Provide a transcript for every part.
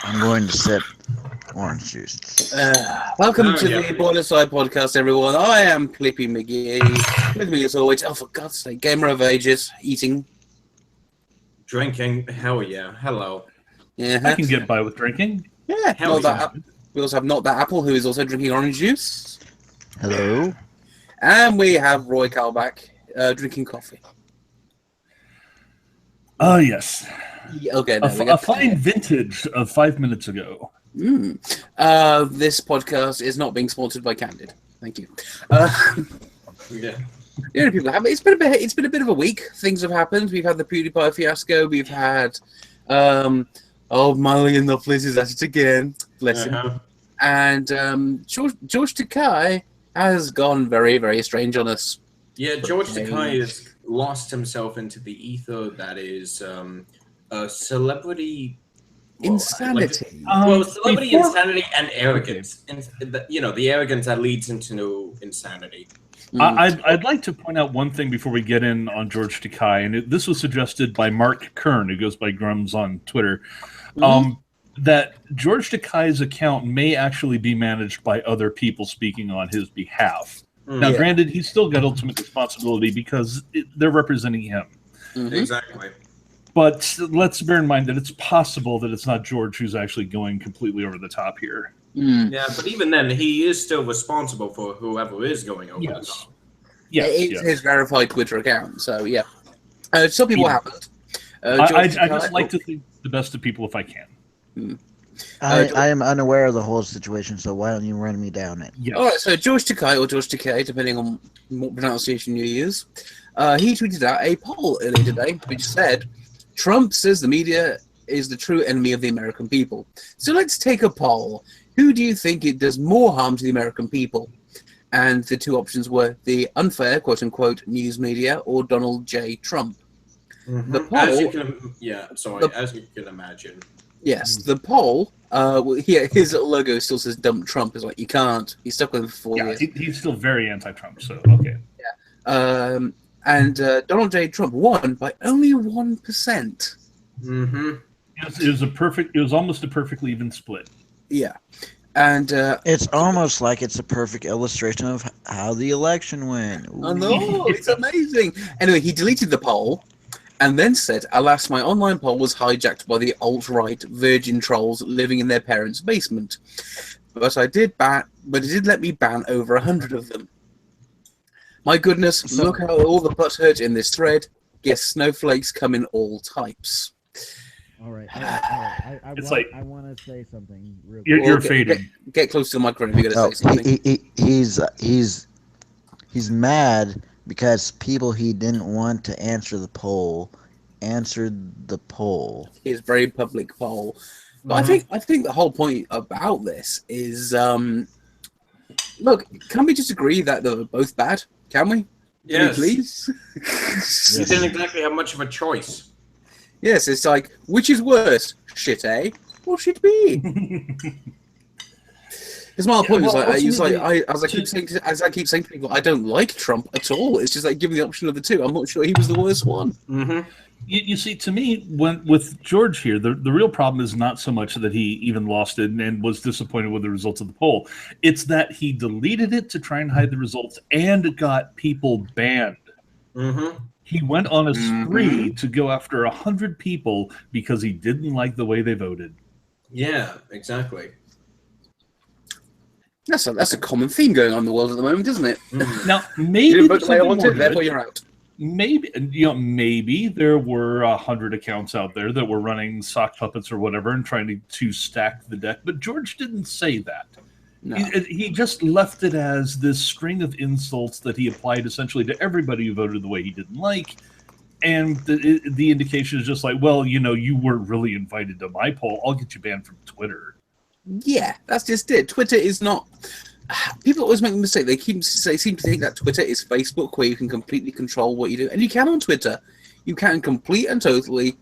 I'm going to sip orange juice. Welcome to the Boilerside podcast, everyone. I am Plippy McGee. With me as always, for God's sake, gamer of ages, eating. Drinking, hell yeah. Hello. Yeah, I can get by with drinking. Yeah, Hell yeah. We also have Not That Apple, who is also drinking orange juice. Hello. And we have Roy Calback drinking coffee. Oh, yes. Yeah, okay, A fine vintage of 5 minutes ago. This podcast is not being sponsored by Candid. Thank you. Yeah. You know, people have. It's been a bit of a week. Things have happened. We've had the PewDiePie fiasco. We've had Molly and the Fliz is at it again. Bless him. And George Takei has gone very, very strange on us. Yeah, George Takei has lost himself into the ether that is a celebrity insanity. Celebrity insanity and arrogance. Okay. The arrogance that leads into insanity. I'd like to point out one thing before we get in on George Takei, and this was suggested by Mark Kern, who goes by Grums on Twitter, that George Takei's account may actually be managed by other people speaking on his behalf. Now, granted, he's still got ultimate responsibility because they're representing him. Exactly. But let's bear in mind that it's possible that it's not George who's actually going completely over the top here. Yeah, but even then, he is still responsible for whoever is going over the top. It's his verified Twitter account, so yeah. Some people haven't. I just like to think the best of people if I can. I am unaware of the whole situation, so why don't you run me down it? Yes. All right, so George Takei, or George Takei, depending on what pronunciation you use, he tweeted out a poll earlier today which said, Trump says the media is the true enemy of the American people. So let's take a poll. Who do you think it does more harm to the American people? And the two options were the unfair, quote-unquote, news media or Donald J. Trump. The poll, as you can imagine. Yes, the poll, his logo still says dump Trump. It's like, you can't. He's stuck with him for 4 years. He's still very anti-Trump, so okay. Yeah. And Donald J. Trump won by only 1%. It was almost a perfectly even split. Yeah. And it's almost like it's a perfect illustration of how the election went. I know, it's amazing. Anyway, he deleted the poll and then said, alas, my online poll was hijacked by the alt-right virgin trolls living in their parents' basement. But it did let me ban over 100 of them. My goodness, look how all the butt hurt in this thread. Yes, snowflakes come in all types. All right. I want to say something. You're fading. Get close to the microphone if you're going to say something. He's mad because people he didn't want to answer the poll answered the poll. It's a very public poll. But I think the whole point about this is, look, can we just agree that they're both bad? Can we? Yes. Can we please? You didn't exactly have much of a choice. Yes, it's like, which is worse, shit A or shit B? Because my point is as I keep saying to people, I don't like Trump at all. It's just like giving the option of the two. I'm not sure he was the worst one. You see, to me, with George here, the real problem is not so much that he even lost it and was disappointed with the results of the poll. It's that he deleted it to try and hide the results and got people banned. He went on a spree to go after 100 people because he didn't like the way they voted. Yeah, exactly. That's a common theme going on in the world at the moment, isn't it? Now, maybe you didn't vote the way I wanted, therefore you're out. Maybe there were 100 accounts out there that were running sock puppets or whatever and trying to stack the deck, but George didn't say that. No. He just left it as this string of insults that he applied essentially to everybody who voted the way he didn't like, and the indication is just like, well, you weren't really invited to my poll. I'll get you banned from Twitter. Yeah, that's just it. Twitter is not. People always make the mistake. They seem to think that Twitter is Facebook, where you can completely control what you do, and you can on Twitter. You can complete and totally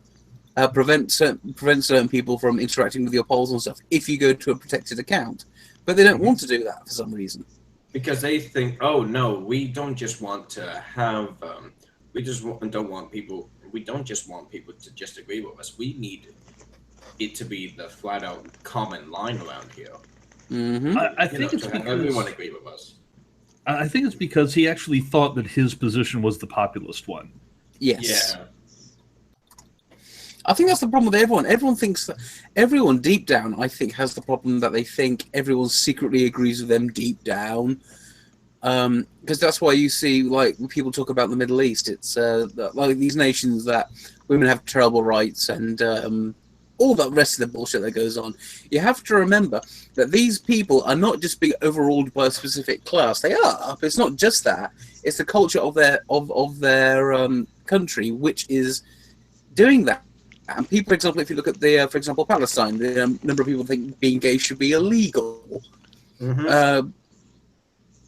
prevent certain people from interacting with your polls and stuff if you go to a protected account. But they don't want to do that for some reason. Because they think, oh no, we don't just want to have, we don't just want people to just agree with us. We need it to be the flat out common line around here. Mm-hmm. I think it's because everyone agree with us. I think it's because he actually thought that his position was the populist one. Yes. Yeah. I think that's the problem with everyone. Everyone thinks that everyone deep down, I think, has the problem that they think everyone secretly agrees with them deep down. Because that's why you see, like, when people talk about the Middle East, it's like these nations that women have terrible rights and all that rest of the bullshit that goes on. You have to remember that these people are not just being overruled by a specific class. They are. But it's not just that. It's the culture of their country which is doing that. And people, for example, if you look at for example, Palestine, the number of people think being gay should be illegal. Mm-hmm.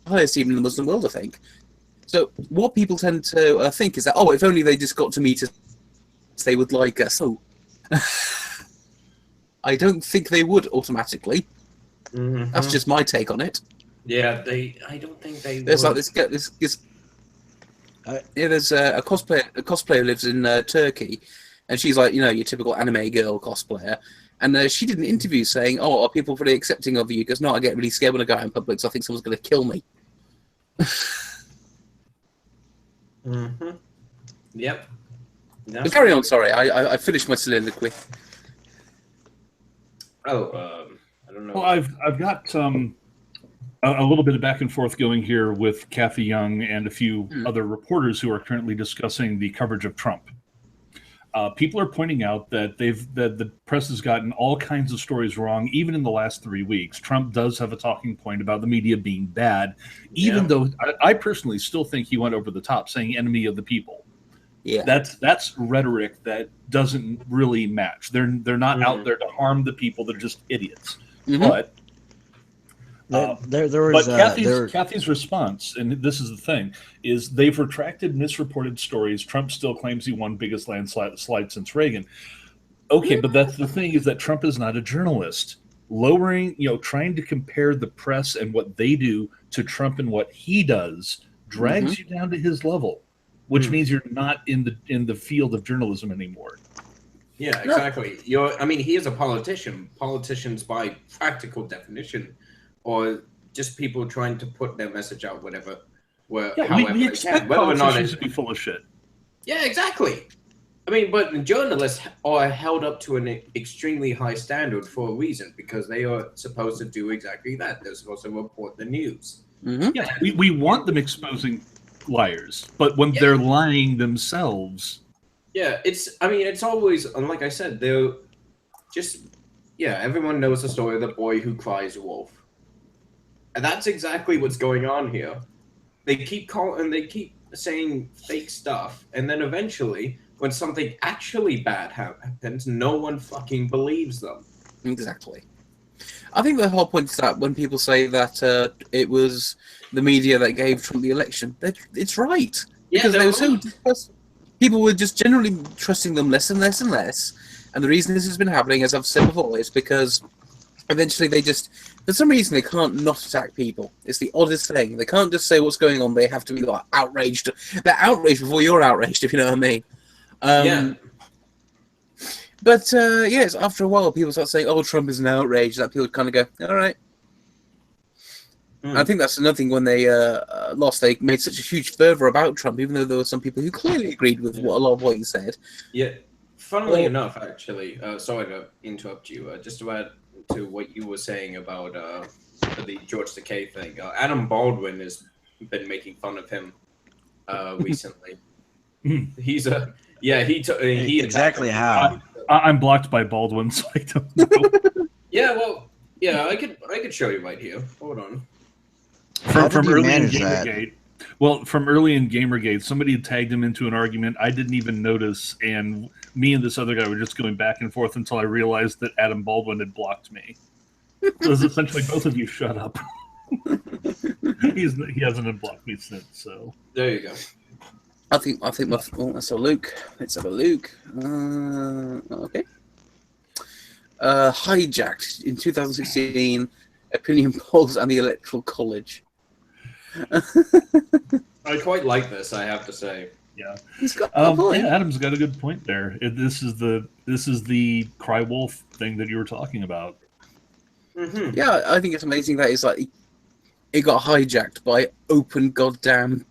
Highest even in the Muslim world, I think. So what people tend to think is that, if only they just got to meet us, they would like us. So I don't think they would automatically. Mm-hmm. That's just my take on it. Yeah, I don't think they. There's would. like this. There's a cosplayer who lives in Turkey, and she's like, your typical anime girl cosplayer. And she did an interview saying, are people really accepting of you? Because no, I get really scared when I go out in public, so I think someone's going to kill me. Mm-hmm. Yep. But carry on, sorry. I finished my soliloquy. I don't know. Well, I've got a little bit of back and forth going here with Kathy Young and a few other reporters who are currently discussing the coverage of Trump. People are pointing out that the press has gotten all kinds of stories wrong, even in the last 3 weeks. Trump does have a talking point about the media being bad, even though I personally still think he went over the top saying enemy of the people. Yeah, that's rhetoric that doesn't really match. They're not out there to harm the people. They're just idiots. Mm-hmm. But Kathy's response, and this is the thing, is they've retracted misreported stories. Trump still claims he won biggest landslide since Reagan. Okay, but that's the thing, is that Trump is not a journalist. Trying to compare the press and what they do to Trump and what he does drags you down to his level, which means you're not in the field of journalism anymore. Yeah, exactly. He is a politician. Politicians, by practical definition, or just people trying to put their message out, however we expect politicians to be full of shit. Yeah, exactly. But journalists are held up to an extremely high standard for a reason, because they are supposed to do exactly that. They're supposed to report the news. Mm-hmm. Yeah, we want them exposing liars, but when they're lying themselves. Yeah, it's always, like I said, they're just, everyone knows the story of the boy who cries wolf. And that's exactly what's going on here. They keep saying fake stuff, and then eventually, when something actually bad happens, no one fucking believes them. Exactly. I think the whole point is that when people say that it was the media that gave Trump the election, it's right. Because they were so people were just generally trusting them less and less and less. And the reason this has been happening, as I've said before, is because eventually they just, for some reason, they can't not attack people. It's the oddest thing. They can't just say what's going on. They have to be like outraged. They're outraged before you're outraged, if you know what I mean. But yes, after a while, people start saying, Trump is an outrage. That people kind of go, all right. I think that's another thing. When they lost, they made such a huge fervor about Trump, even though there were some people who clearly agreed with a lot of what he said. Yeah. Funnily enough, actually, sorry to interrupt you, just to add to what you were saying about the George Takei thing. Adam Baldwin has been making fun of him recently. He's he exactly how. I'm blocked by Baldwin, so I don't know. I could show you right here. Hold on. From early in Gamergate. Well, from early in Gamergate, somebody had tagged him into an argument I didn't even notice, and me and this other guy were just going back and forth until I realized that Adam Baldwin had blocked me. So it was essentially, both of you shut up. He hasn't unblocked me since, so. There you go. I think that's a Luke. Let's have a Luke. Okay. Hijacked in 2016, opinion polls and the Electoral College. I quite like this, I have to say. Yeah. He's got a point. Yeah, Adam's got a good point there. This is the cry wolf thing that you were talking about. Mm-hmm. Yeah, I think it's amazing that it's like it got hijacked by open goddamn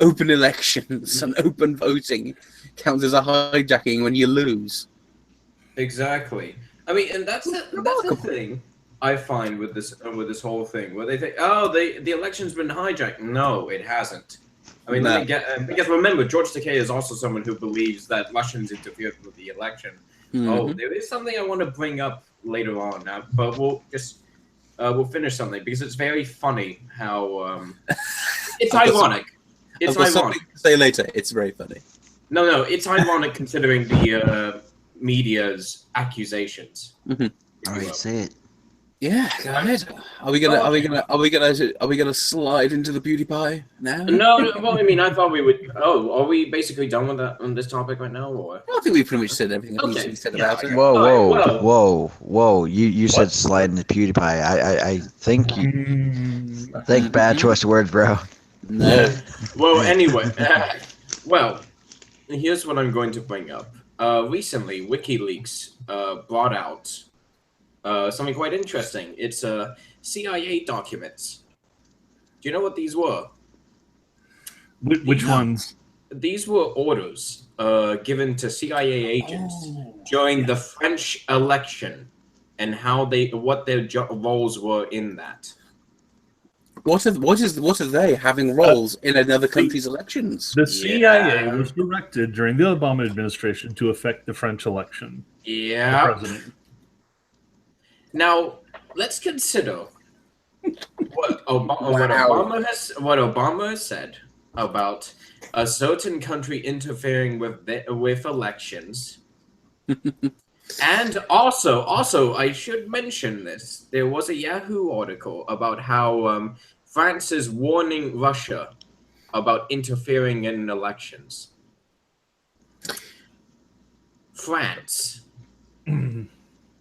open elections and open voting counts as a hijacking when you lose. Exactly. I mean, and that's the thing I find with this whole thing, where they think, oh, the election's been hijacked. No, it hasn't. I mean, let me get because remember, George Takei is also someone who believes that Russians interfered with the election. Mm-hmm. Oh, there is something I want to bring up later on now, but we'll finish something because it's very funny how it's ironic. It's I've got ironic. something to say later. It's very funny. No, it's ironic considering the media's accusations. Mm-hmm. All right, say it. Yeah, go ahead. Are we gonna slide into the beauty pie now? No, well, I mean, I thought we would. Oh, are we basically done with that on this topic right now, or? I think we pretty much said everything that needs to be said about it. Whoa! You said slide into PewDiePie. I think you think bad choice of words, bro. No. Well, anyway, well, here's what I'm going to bring up. Recently, WikiLeaks brought out something quite interesting. It's CIA documents. Do you know what these were? Which ones? These were orders given to CIA agents during the French election and what their roles were in that. What are they having roles in another country's elections? The CIA was directed during the Obama administration to affect the French election. Yeah. The president. Now, let's consider what Obama has said about a certain country interfering with elections. And also, I should mention this. There was a Yahoo article about how France is warning Russia about interfering in elections. France.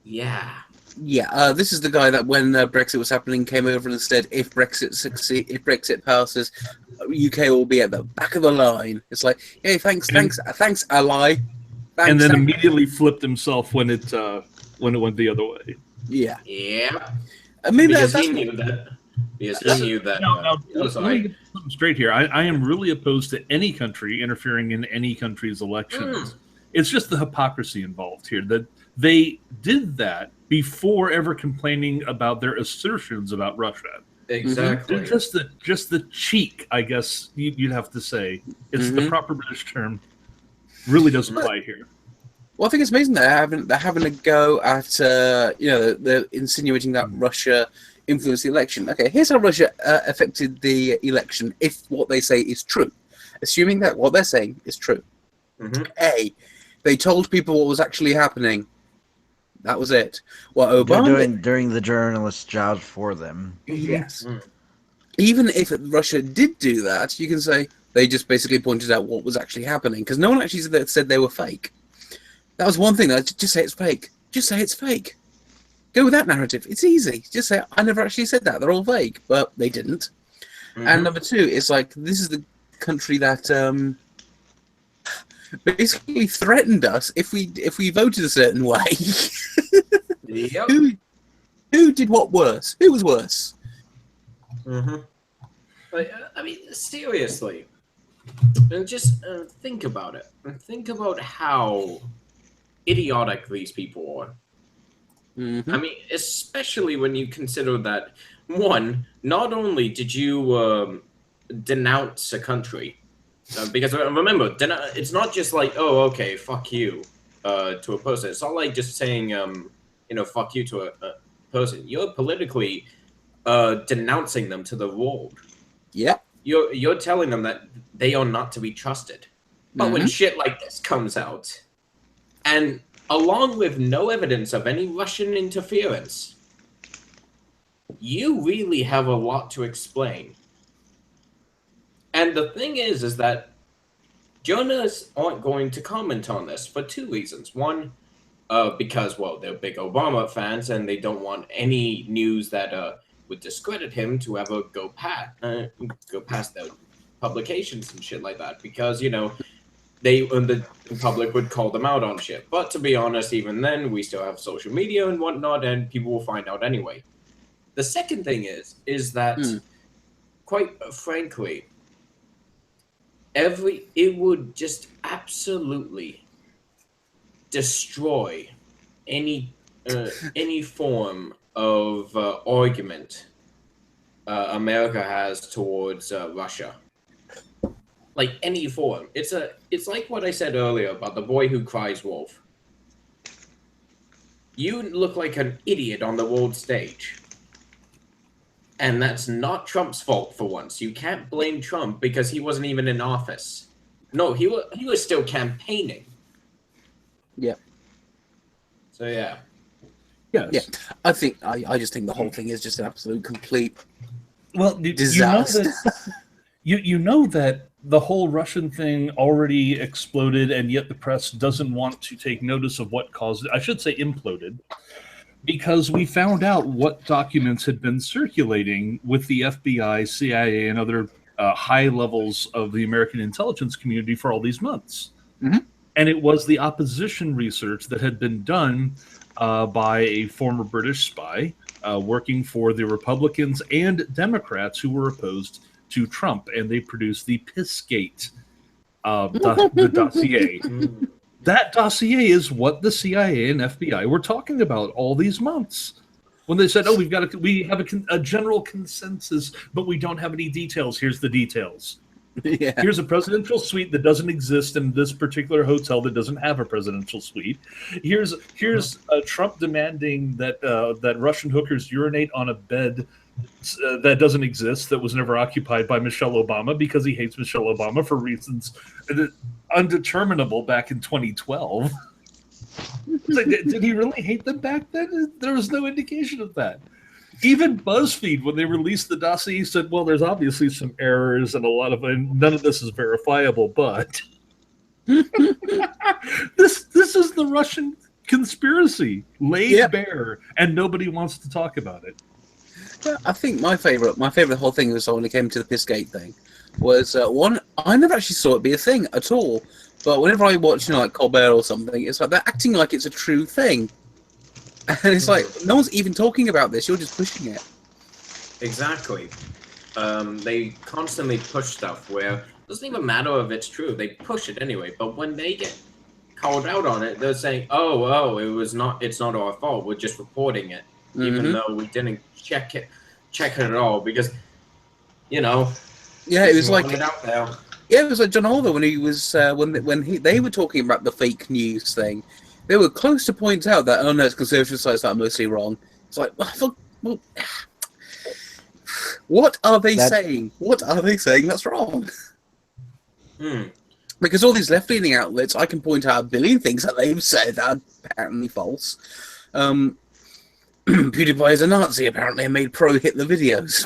Yeah. Yeah, this is the guy that when Brexit was happening came over and said, if Brexit passes, UK will be at the back of the line. It's like, hey, thanks, ally. Thanks, and then immediately flipped himself when it went the other way. Yeah. Yeah. I mean, because he knew that. Because he knew that. Let me get something straight here. I am really opposed to any country interfering in any country's elections. It's just the hypocrisy involved here that they did that before ever complaining about their assertions about Russia. Exactly. Just the cheek, I guess you'd have to say. It's the proper British term. Really doesn't apply here. Well, I think it's amazing that they're having a go at they're insinuating that Russia influenced the election. Okay, here's how Russia affected the election if what they say is true. Assuming that what they're saying is true. A, they told people what was actually happening. That was it. What Obama doing the journalist's job for them. Yes. Even if Russia did do that, you can say they just basically pointed out what was actually happening because no one actually said they were fake. That was one thing. Just say it's fake. Just say it's fake. Go with that narrative. It's easy. Just say I never actually said that. They're all fake, but they didn't. And number two, it's like this is the country that basically threatened us if we voted a certain way. Yep. Who did what worse? Who was worse? But, I mean, seriously, just think about it. Think about how idiotic these people are. I mean, especially when you consider that, one, not only did you denounce a country, because remember, it's not just like, oh, okay, fuck you to a person. It's not like just saying, fuck you to a person. You're politically denouncing them to the world. Yeah. You're telling them that they are not to be trusted. But when shit like this comes out, and along with no evidence of any Russian interference, you really have a lot to explain. And the thing is that journalists aren't going to comment on this for two reasons. One, because, well, they're big Obama fans and they don't want any news that would discredit him to ever go past their publications and shit like that because, you know, the public would call them out on shit. But to be honest, even then, we still have social media and whatnot, and people will find out anyway. The second thing is that, quite frankly, it would just absolutely destroy any form of argument America has towards Russia. Like any form. It's like what I said earlier about the boy who cries wolf. You look like an idiot on the world stage. And that's not Trump's fault for once. You can't blame Trump because he wasn't even in office. No, he was still campaigning. Yeah. So yeah. Yes. Yeah. I just think the whole thing is just an absolute complete disaster. You know that the whole Russian thing already exploded, and yet the press doesn't want to take notice of what caused it. I should say imploded. Because we found out what documents had been circulating with the FBI, CIA, and other high levels of the American intelligence community for all these months. Mm-hmm. And it was the opposition research that had been done by a former British spy working for the Republicans and Democrats who were opposed to Trump. And they produced the Pissgate, the dossier. That dossier is what the CIA and FBI were talking about all these months. When they said, "Oh, we have a general consensus, but we don't have any details. Here's the details. Yeah. Here's a presidential suite that doesn't exist in this particular hotel that doesn't have a presidential suite. Here's Trump demanding that Russian hookers urinate on a bed that doesn't exist, that was never occupied by Michelle Obama because he hates Michelle Obama for reasons undeterminable back in 2012. Did he really hate them back then? There was no indication of that. Even BuzzFeed, when they released the dossier, said, well, there's obviously some errors and none of this is verifiable, but this is the Russian conspiracy laid bare, and nobody wants to talk about it. I think my favorite whole thing was when it came to the Pissgate thing was one. I never actually saw it be a thing at all. But whenever I watch, like Colbert or something, it's like they're acting like it's a true thing, and it's like no one's even talking about this. You're just pushing it. Exactly. They constantly push stuff where it doesn't even matter if it's true. They push it anyway. But when they get called out on it, they're saying, "Oh, it's not our fault. We're just reporting it." Even though we didn't check it at all, because it was like it out there. It was like John Oliver when he was they were talking about the fake news thing. They were close to point out that it's conservative sites that are mostly wrong. It's like, what are they saying? What are they saying that's wrong? Because all these left-leaning outlets, I can point out a billion things that they've said that are apparently false. PewDiePie is a Nazi, apparently, and made pro-Hitler videos.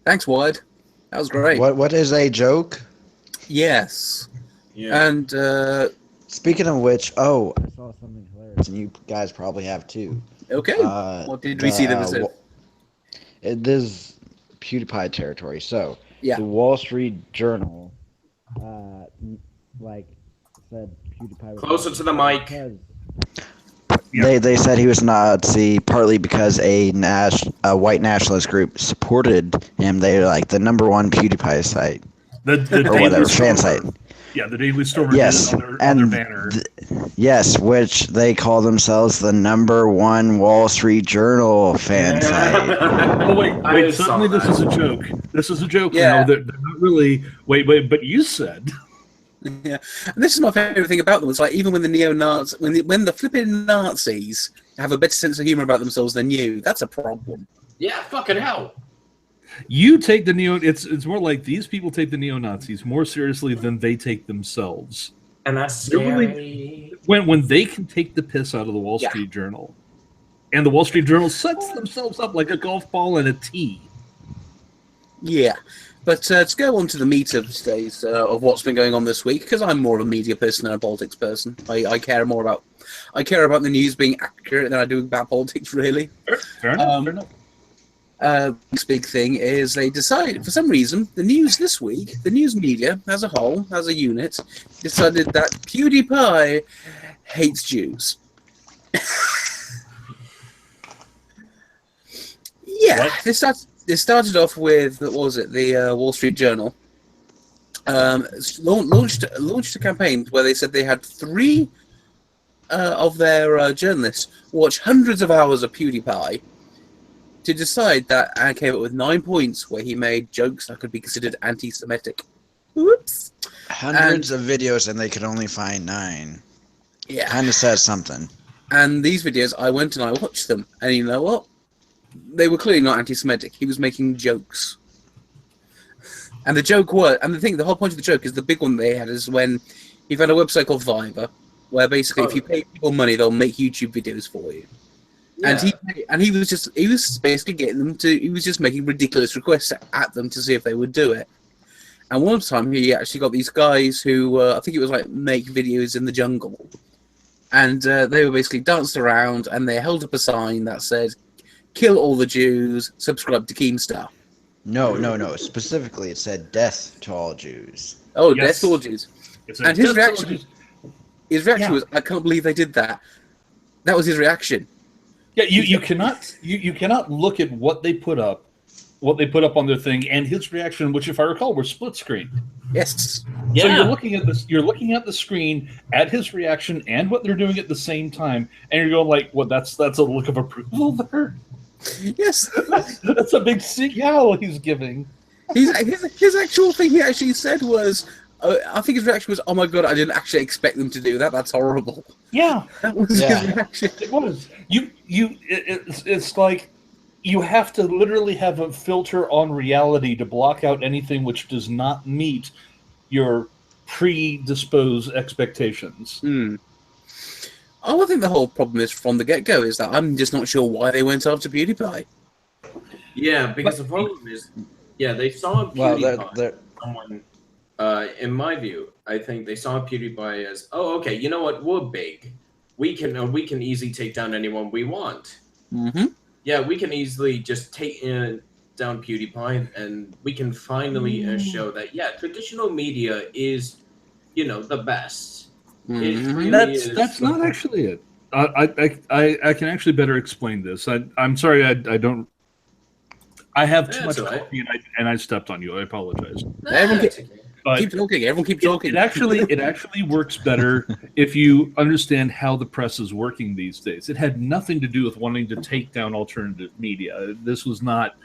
Thanks, Wyatt. That was great. What is a joke? Yes. Yeah. And speaking of which, I saw something hilarious, and you guys probably have too. Okay. What did we see that was it? This is PewDiePie territory. So, the Wall Street Journal, said PewDiePie was closer to the mic. They said he was Nazi partly because a white nationalist group supported him. They're like the number one PewDiePie site, or whatever fan site. Yeah, the Daily Stormer did it on their banner. Yes, which they call themselves the number one Wall Street Journal fan site. Oh wait! Suddenly this is a joke. This is a joke now. They're not really. Wait! But you said. Yeah, and this is my favorite thing about them. It's like even when the neo-Nazis, when the flipping Nazis have a better sense of humor about themselves than you, that's a problem. Yeah, fucking hell. You take the It's more like these people take the neo-Nazis more seriously than they take themselves. And that's scary. When they can take the piss out of the Wall Street Journal, and the Wall Street Journal sets themselves up like a golf ball and a tee. Yeah. But let's go on to the meat of today's of what's been going on this week, because I'm more of a media person than a politics person. I care about the news being accurate than I do about politics, really. Fair enough. Next big thing is they decided, for some reason, the news this week, the news media as a whole, as a unit, decided that PewDiePie hates Jews. Yeah, they started off with, what was it, the Wall Street Journal. Launched a campaign where they said they had 3 of their journalists watch hundreds of hours of PewDiePie to decide that, and came up with 9 points where he made jokes that could be considered anti-Semitic. Whoops. Hundreds of videos, and they could only find 9. Yeah. Kind of says something. And these videos, I went and I watched them, and you know what? They were clearly not anti-Semitic. He was making jokes. And the joke was, and the whole point of the joke is the big one they had is when he found a website called Fiverr, where basically if you pay people money, they'll make YouTube videos for you. Yeah. And he was basically getting them to. He was just making ridiculous requests at them to see if they would do it. And one time he actually got these guys who I think it was like make videos in the jungle, and they were basically danced around and they held up a sign that said, "Kill all the Jews, subscribe to Keemstar." No. Specifically, it said "Death to all Jews." Oh, yes. Death to all Jews. And his reaction was, "I can't believe they did that." That was his reaction. Yeah, you cannot look at what they put up on their thing, and his reaction, which if I recall were split screen. Yes. Yeah. So you're looking at the screen at his reaction and what they're doing at the same time, and you're going like, "Well, that's a look of approval there." Yes. That's a big signal he's giving. His actual thing he actually said was, I think his reaction was, "Oh my god, I didn't actually expect them to do that. That's horrible." Yeah, that was his reaction. It was. It's like you have to literally have a filter on reality to block out anything which does not meet your predisposed expectations. Oh, I think the whole problem is from the get-go is that I'm just not sure why they went after PewDiePie. Yeah, because the problem is, they saw PewDiePie. Someone, in my view, I think they saw PewDiePie as, oh, okay, you know what? We're big. We can easily take down anyone we want. Mm-hmm. Yeah, we can easily just take down PewDiePie, and we can finally show that traditional media is, the best. Mm-hmm. That's not actually it. I can actually better explain this. I'm sorry, I don't. I have too much coffee and I stepped on you. I apologize. Keep talking. Everyone keep talking. It actually works better if you understand how the press is working these days. It had nothing to do with wanting to take down alternative media. This was not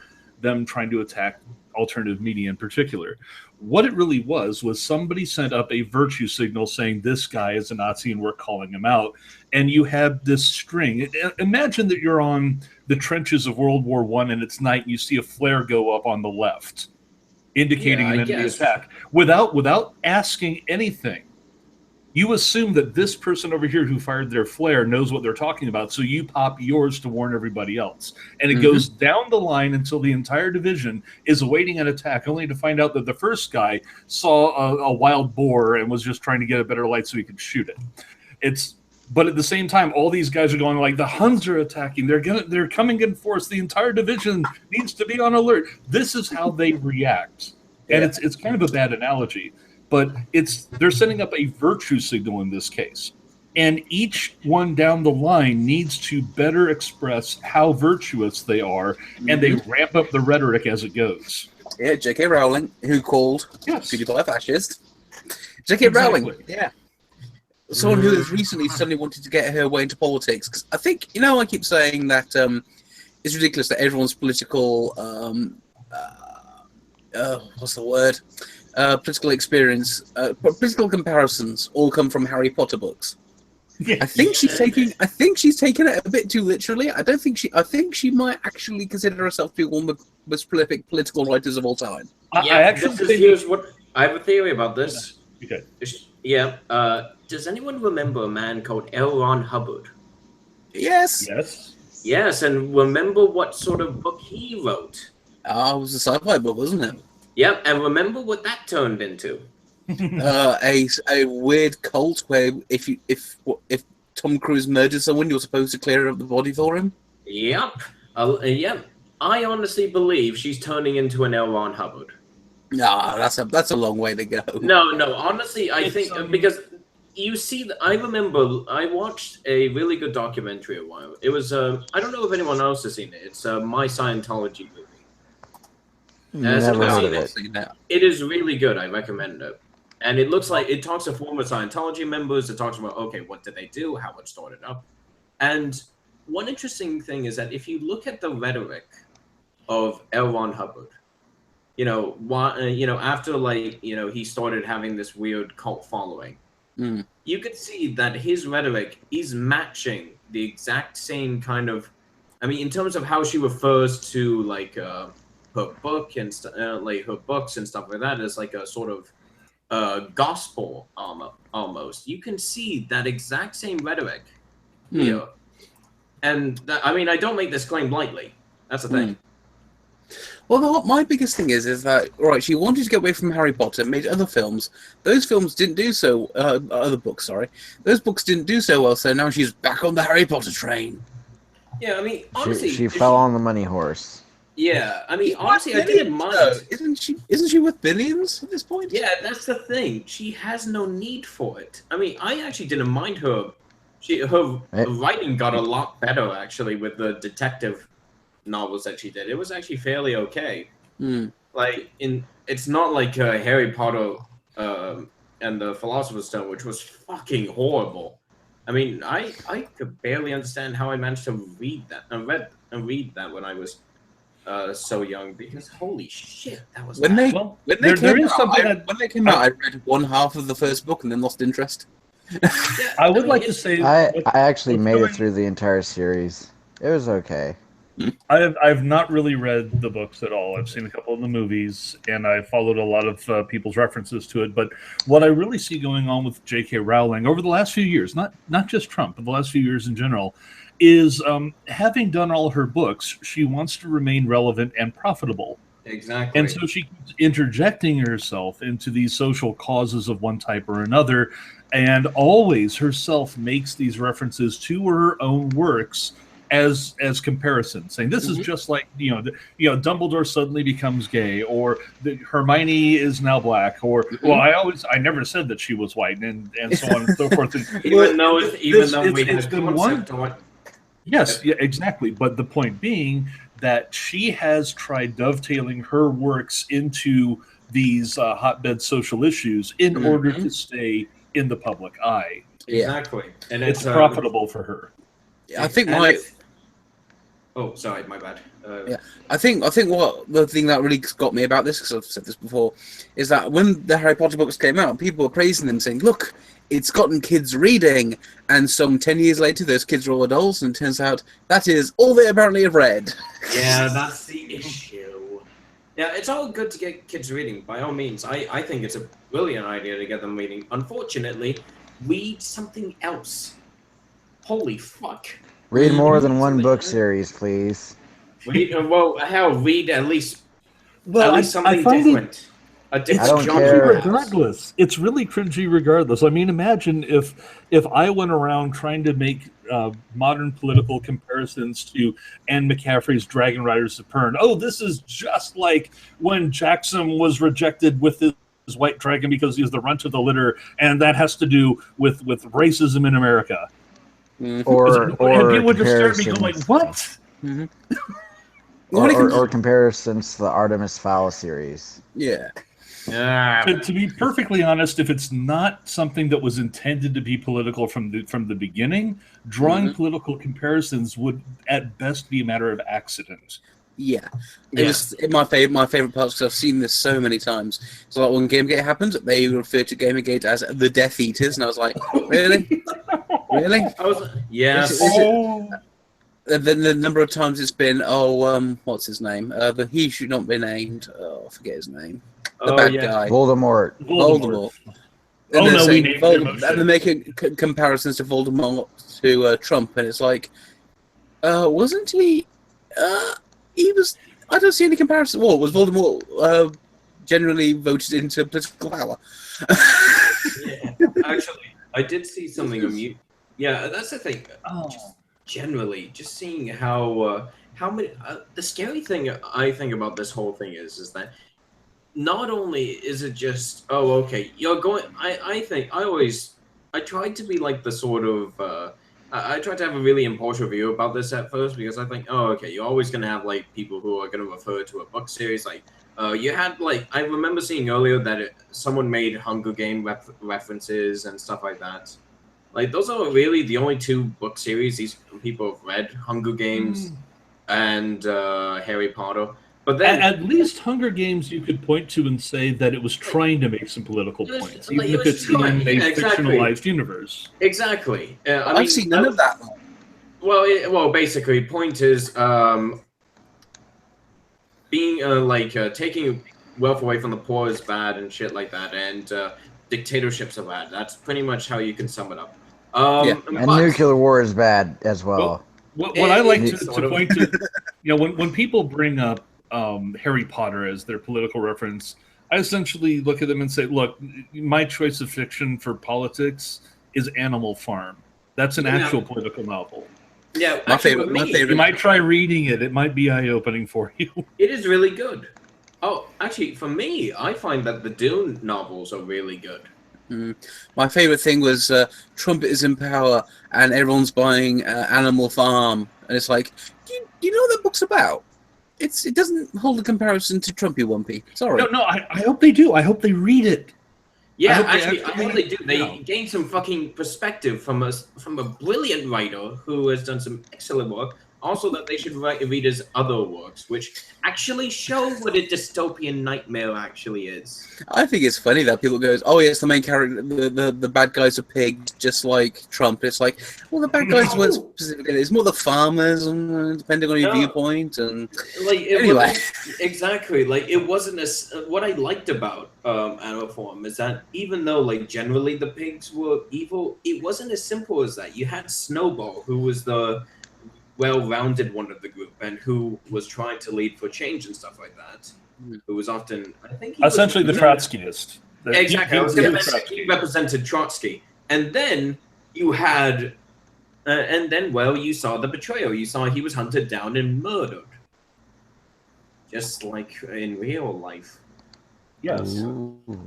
them trying to attack alternative media in particular. What it really was somebody sent up a virtue signal saying this guy is a Nazi and we're calling him out. And you have this string. Imagine that you're on the trenches of World War I and it's night and you see a flare go up on the left, indicating an enemy attack. Without asking anything, you assume that this person over here who fired their flare knows what they're talking about, so you pop yours to warn everybody else. And it goes down the line until the entire division is awaiting an attack, only to find out that the first guy saw a wild boar and was just trying to get a better light so he could shoot it. But at the same time, all these guys are going like, the Huns are attacking. They're coming in force. The entire division needs to be on alert. This is how they react. And it's kind of a bad analogy. But they're setting up a virtue signal in this case. And each one down the line needs to better express how virtuous they are, and they ramp up the rhetoric as it goes. Yeah, J.K. Rowling, who called PewDiePie a fascist. J.K. Rowling, someone who has recently suddenly wanted to get her way into politics. Because I think, I keep saying that it's ridiculous that everyone's political, what's the word? Political experience, political comparisons all come from Harry Potter books. Yeah. I think she's taking it a bit too literally. I think she might actually consider herself to be one of the most prolific political writers of all time. Here's what I have a theory about this. Okay. Does anyone remember a man called L. Ron Hubbard? Yes. Yes, and remember what sort of book he wrote? It was a sci-fi book, wasn't it? Yep, and remember what that turned into? A weird cult where if Tom Cruise murdered someone, you're supposed to clear up the body for him. Yep. I honestly believe she's turning into an L. Ron Hubbard. Nah, that's a long way to go. No. Honestly, I think because you see, I remember I watched a really good documentary a while. It was I don't know if anyone else has seen it. It's My Scientology movie. Never heard of it. It is really good. I recommend it. And it looks like it talks to former Scientology members. It talks about, okay, what did they do? How it started up. And one interesting thing is that if you look at the rhetoric of L. Ron Hubbard, after he started having this weird cult following, you could see that his rhetoric is matching the exact same kind of, in terms of how she refers to her book and her books and stuff like that as like a sort of gospel almost. You can see that exact same rhetoric here, and I don't make this claim lightly. That's the thing. Well, my biggest thing is that she wanted to get away from Harry Potter, made other films. Those films didn't do so. Other books, sorry. Those books didn't do so well. So now she's back on the Harry Potter train. Yeah, honestly, she fell on the money horse. Yeah, honestly, I didn't mind. Isn't she worth billions at this point? Yeah, that's the thing. She has no need for it. I actually didn't mind her. Her writing got a lot better actually with the detective novels that she did. It was actually fairly okay. It's not like Harry Potter and the Philosopher's Stone, which was fucking horrible. I could barely understand how I managed to read that and read that when I was so young, because holy shit, that was when they came out, I read one half of the first book and then lost interest. I would like to say I actually made it through the entire series. It was okay. I've not really read the books at all. I've seen a couple of the movies, and I've followed a lot of people's references to it. But what I really see going on with J.K. Rowling over the last few years, not just Trump, but the last few years in general, is having done all her books, she wants to remain relevant and profitable. Exactly. And so she keeps interjecting herself into these social causes of one type or another, and always herself makes these references to her own works as comparisons, saying this is just like Dumbledore suddenly becomes gay, or Hermione is now black, or I never said that she was white, and so on and so forth. even though we had a concept on what. Yes, yeah, exactly. But the point being that she has tried dovetailing her works into these hotbed social issues in order to stay in the public eye. Exactly, and it's profitable for her. I think Oh, sorry, my bad. I think what the thing that really got me about this, because I've said this before, is that when the Harry Potter books came out, people were praising them, saying, "Look, it's gotten kids reading," and some 10 years later, those kids are all adults, and it turns out that is all they apparently have read. Yeah, that's the issue. Yeah, it's all good to get kids reading, by all means. I think it's a brilliant idea to get them reading. Unfortunately, read something else. Holy fuck. Read more than one book series, please. Read at least something different. It's cringy regardless. It's really cringy regardless. Imagine if I went around trying to make modern political comparisons to Anne McCaffrey's Dragon Riders of Pern. Oh, this is just like when Jackson was rejected with his white dragon because he's the runt of the litter, and that has to do with racism in America. Or and people would just stare at me going like, what? Or comparisons to the Artemis Fowl series. Yeah. To be perfectly honest, if it's not something that was intended to be political from the beginning, drawing political comparisons would at best be a matter of accident. Yeah, it was my favorite parts, because I've seen this so many times. So like when Gamergate happened, they referred to Gamergate as the Death Eaters, and I was like, really, really? I was The number of times it's been, what's his name? He should not be named. Oh, I forget his name. The bad guy. Voldemort. And we named him. And they're making comparisons to Voldemort to Trump, and it's like, wasn't he? He was. I don't see any comparison. Well, was Voldemort generally voted into political power? Actually, I did see something. Yeah, that's the thing. generally, just seeing how many. The scary thing I think about this whole thing is that not only is it just okay, you're going. I tried to be like the sort of. I tried to have a really impartial view about this at first because I think, okay, you're always going to have like people who are going to refer to a book series. Like, you had like, I remember seeing earlier that someone made Hunger Game references and stuff like that. Like, those are really the only two book series these people have read: Hunger Games and Harry Potter. But then, at least Hunger Games you could point to and say that it was trying to make some political points, even if it's in a fictionalized universe. Exactly. I've seen none of that. Well, basically, point is being taking wealth away from the poor is bad and shit like that, and dictatorships are bad. That's pretty much how you can sum it up. And nuclear war is bad as well. What I like to point to, when people bring up Harry Potter as their political reference, I essentially look at them and say, look, my choice of fiction for politics is Animal Farm. That's an actual political novel. Yeah, my favorite. You might try reading it. It might be eye-opening for you. It is really good. Oh, actually, for me, I find that the Dune novels are really good. My favorite thing was Trump is in power and everyone's buying Animal Farm, and it's like, do you know what that book's about? It doesn't hold a comparison to Trumpy Wumpy. Sorry. No, I hope they do. I hope they read it. Yeah, I hope they do. They gain some fucking perspective from a brilliant writer who has done some excellent work. Also, that they should read his other works, which actually show what a dystopian nightmare actually is. I think it's funny that people go, "Oh, yes, the main character, the bad guys are pigs, just like Trump." It's like, well, the bad guys weren't specifically. It's more the farmers, depending on your viewpoint, and anyway, exactly. Like, it wasn't what I liked about Animal Farm is that even though like generally the pigs were evil, it wasn't as simple as that. You had Snowball, who was the well-rounded one of the group and who was trying to lead for change and stuff like that. Who was often, I think, essentially the Trotskyist. Exactly, he represented Trotsky, and then you had, you saw the betrayal. You saw he was hunted down and murdered, just like in real life. Yes,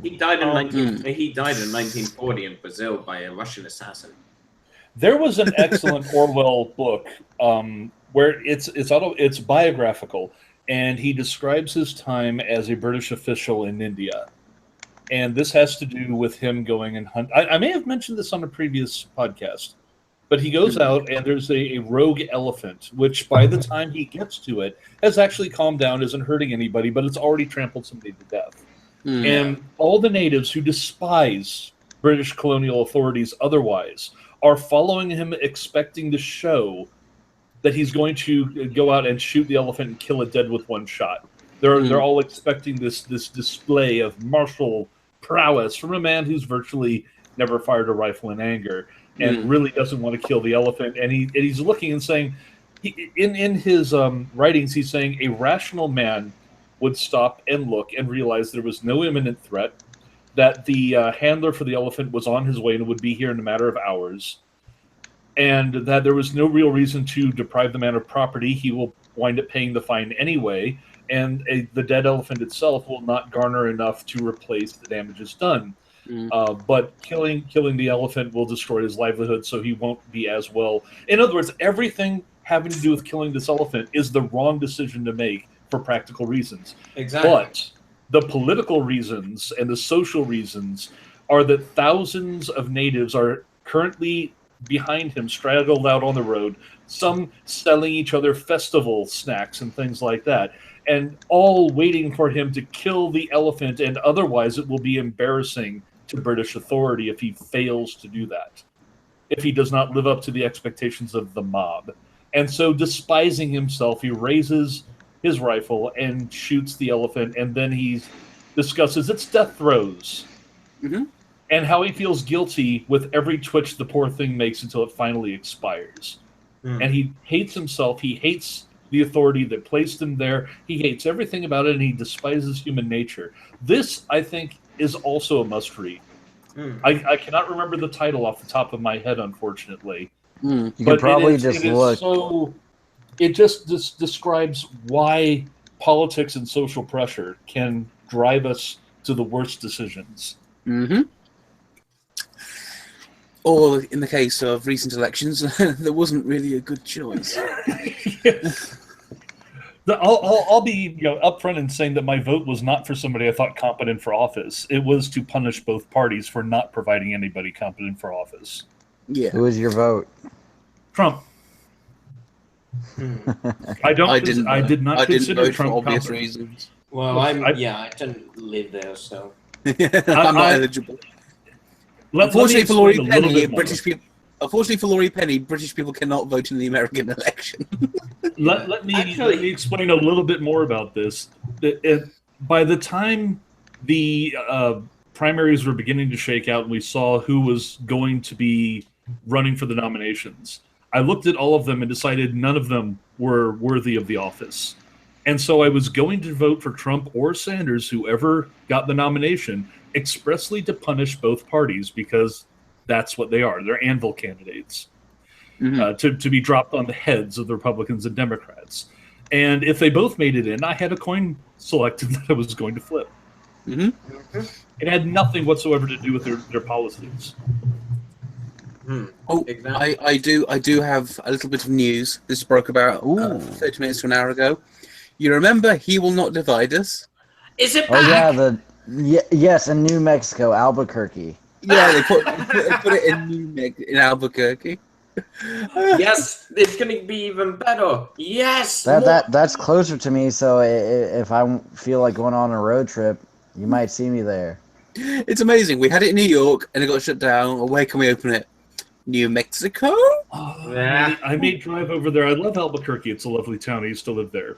he died in He died in 1940 in Brazil by a Russian assassin. There was an excellent Orwell book where it's biographical, and he describes his time as a British official in India. And this has to do with him going and hunt. I may have mentioned this on a previous podcast, but he goes out and there's a rogue elephant, which by the time he gets to it has actually calmed down, isn't hurting anybody, but it's already trampled somebody to death. And all the natives who despise British colonial authorities otherwise are following him, expecting to show that he's going to go out and shoot the elephant and kill it dead with one shot. They're all expecting this display of martial prowess from a man who's virtually never fired a rifle in anger and really doesn't want to kill the elephant. And he's looking and saying, in his writings, he's saying a rational man would stop and look and realize there was no imminent threat, that the handler for the elephant was on his way and would be here in a matter of hours, and that there was no real reason to deprive the man of property. He will wind up paying the fine anyway, and the dead elephant itself will not garner enough to replace the damages done. But killing the elephant will destroy his livelihood, so he won't be as well. In other words, everything having to do with killing this elephant is the wrong decision to make for practical reasons. Exactly. But the political reasons and the social reasons are that thousands of natives are currently behind him, straddled out on the road, some selling each other festival snacks and things like that, and all waiting for him to kill the elephant, and otherwise it will be embarrassing to British authority if he fails to do that, if he does not live up to the expectations of the mob. And so, despising himself, he raises his rifle and shoots the elephant, and then he discusses its death throes and how he feels guilty with every twitch the poor thing makes until it finally expires. And he hates himself. He hates the authority that placed him there. He hates everything about it, and he despises human nature. This, I think, is also a must-read. I cannot remember the title off the top of my head, unfortunately. You can probably just look. It just describes why politics and social pressure can drive us to the worst decisions. Mm-hmm. Or in the case of recent elections, there wasn't really a good choice. I'll be upfront in saying that my vote was not for somebody I thought competent for office. It was to punish both parties for not providing anybody competent for office. Yeah. Who was your vote? Trump. I did not consider vote Trump for obvious competent. reasons. Well, I didn't live there, so I'm not eligible. Unfortunately for Laurie Penny, British people cannot vote in the American election. Let me explain a little bit more about this. By the time the primaries were beginning to shake out and we saw who was going to be running for the nominations, I looked at all of them and decided none of them were worthy of the office. And so I was going to vote for Trump or Sanders, whoever got the nomination, expressly to punish both parties because that's what they are. They're anvil candidates. To be dropped on the heads of the Republicans and Democrats. And if they both made it in, I had a coin selected that I was going to flip. It had nothing whatsoever to do with their policies. Oh, exactly. I do have a little bit of news. This broke about 30 minutes to an hour ago. You remember He Will Not Divide Us? Is it back? Oh yeah, yes, in New Mexico, Albuquerque. Yeah, they put it in Albuquerque. Yes, it's gonna be even better. Yes, that's closer to me. So if I feel like going on a road trip, you might see me there. It's amazing. We had it in New York, and it got shut down. Where can we open it? New Mexico? I may drive over there. I love Albuquerque. It's a lovely town. I used to live there.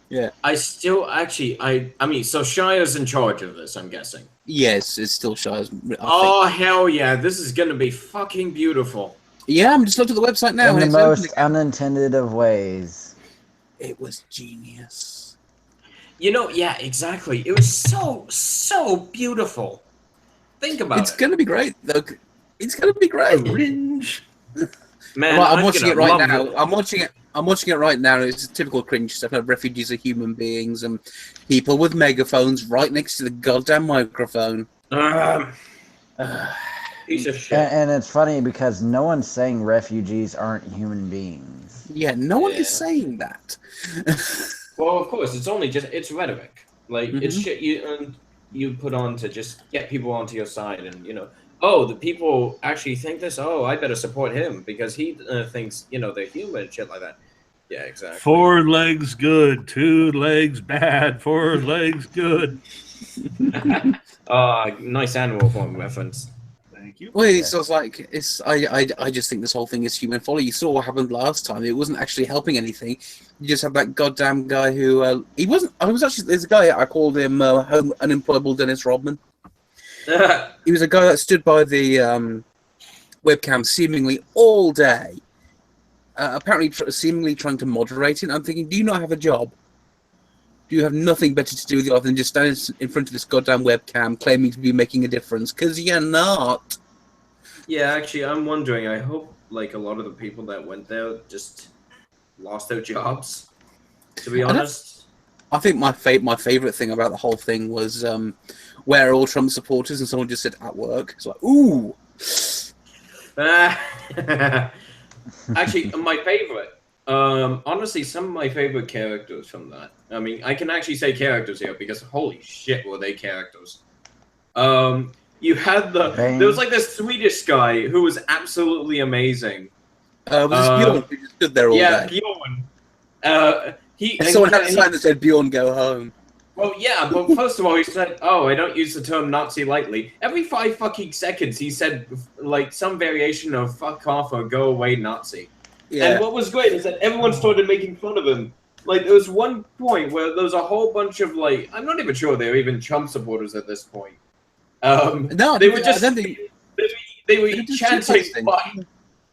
Yeah. I still actually, I mean, so Shire's in charge of this, I'm guessing. Yes, it's still Shire's. Oh, hell yeah. This is going to be fucking beautiful. Yeah, I'm just looking at the website now. In the most unintended of ways. It was genius. Yeah, exactly. It was so beautiful. Think about it. It's going to be great, though. It's going to be great. Cringe. Man, well, I'm watching it right now. I'm watching it right now. It's typical cringe stuff. Refugees are human beings and people with megaphones right next to the goddamn microphone. Piece of shit. And it's funny because no one's saying refugees aren't human beings. Yeah, no one is saying that. Well, of course, it's rhetoric. Like, it's shit you put on to just get people onto your side and, oh, the people actually think this. Oh, I better support him because he thinks, they're human and shit like that. Yeah, exactly. 4 legs good, 2 legs bad, 4 legs good. Nice Animal Farm reference. Thank you. Well, it's just like I just think this whole thing is human folly. You saw what happened last time. It wasn't actually helping anything. You just have that goddamn guy who he wasn't. I was actually there's a guy I called him home unemployable Dennis Rodman. He was a guy that stood by the webcam seemingly all day, apparently seemingly trying to moderate it. I'm thinking, do you not have a job? Do you have nothing better to do with your life than just stand in front of this goddamn webcam claiming to be making a difference? Because you're not. Yeah, actually, I'm wondering. I hope like a lot of the people that went there just lost their jobs, to be honest. I think my favorite thing about the whole thing was where are all Trump supporters, and someone just said at work. It's like, ooh. Actually, my favorite. Honestly, some of my favorite characters from that. I mean, I can actually say characters here because holy shit, were they characters. You had there was like this Swedish guy who was absolutely amazing. Was this Bjorn who just stood there all day? Yeah, Bjorn. Someone had a sign that said Bjorn, go home. Well, yeah, but first of all, he said, "Oh, I don't use the term Nazi lightly." Every 5 fucking seconds, he said like some variation of "fuck off" or "go away, Nazi." Yeah. And what was great is that everyone started making fun of him. Like, there was one point where there was a whole bunch of, like, I'm not even sure they were even Trump supporters at this point. No, they were just, they were chanting,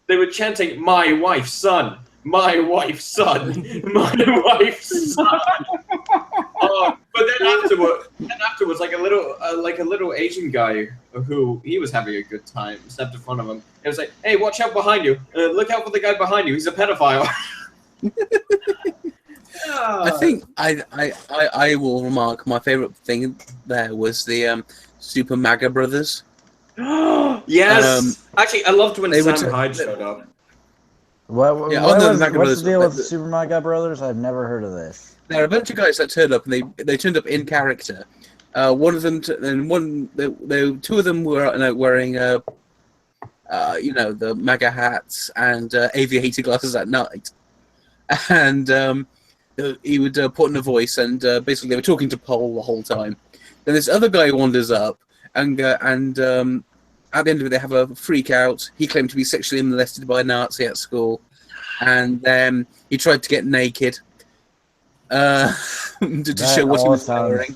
they were chanting, "My wife's son, my wife's son, my wife's son." but then afterwards, like a little Asian guy who he was having a good time stepped in front of him. It was like, "Hey, watch out behind you! Look out for the guy behind you. He's a pedophile." I think I will remark my favorite thing there was the Super MAGA brothers. Yes, actually, I loved when Sam Hyde showed up. What's the deal with the Super MAGA brothers? I've never heard of this. There are a bunch of guys that turned up, and they turned up in character. One of them, two of them were wearing, the MAGA hats and aviator glasses at night, and he would put in a voice, and basically they were talking to Paul the whole time. Then this other guy wanders up, and at the end of it, they have a freak out. He claimed to be sexually molested by a Nazi at school, and then he tried to get naked to show what he was wearing.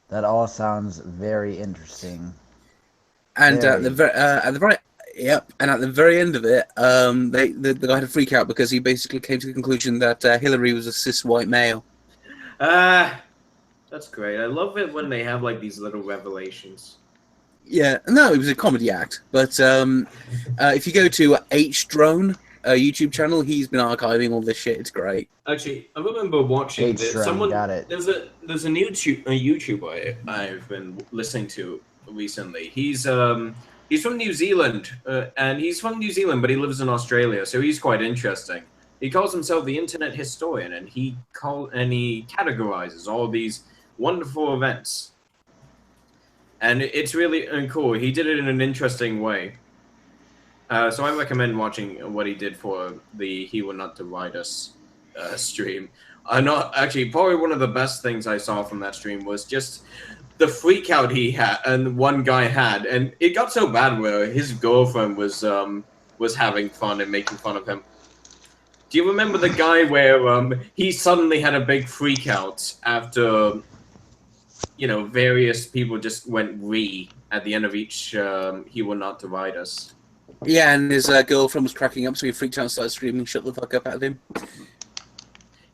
That all sounds very interesting. And at the very end of it, the guy had a freak out because he basically came to the conclusion that Hillary was a cis white male. That's great. I love it when they have like these little revelations. Yeah, no, it was a comedy act. But if you go to H-Drone, a YouTube channel, he's been archiving all this shit. It's great. Actually, I remember watching this. Got it. There's a YouTuber I've been listening to recently. He's from New Zealand, and he's from New Zealand, but he lives in Australia, so he's quite interesting. He calls himself the Internet Historian, and he categorizes all these wonderful events. And it's really cool. He did it in an interesting way. So I recommend watching what he did for the He Will Not Divide Us stream. Probably one of the best things I saw from that stream was just the freak out he had, and one guy had. And it got so bad where his girlfriend was having fun and making fun of him. Do you remember the guy where he suddenly had a big freak out after... various people just went at the end of each He Will Not Divide Us. Yeah, and his girlfriend was cracking up, so he freaked out and started screaming, "Shut the fuck up" at him.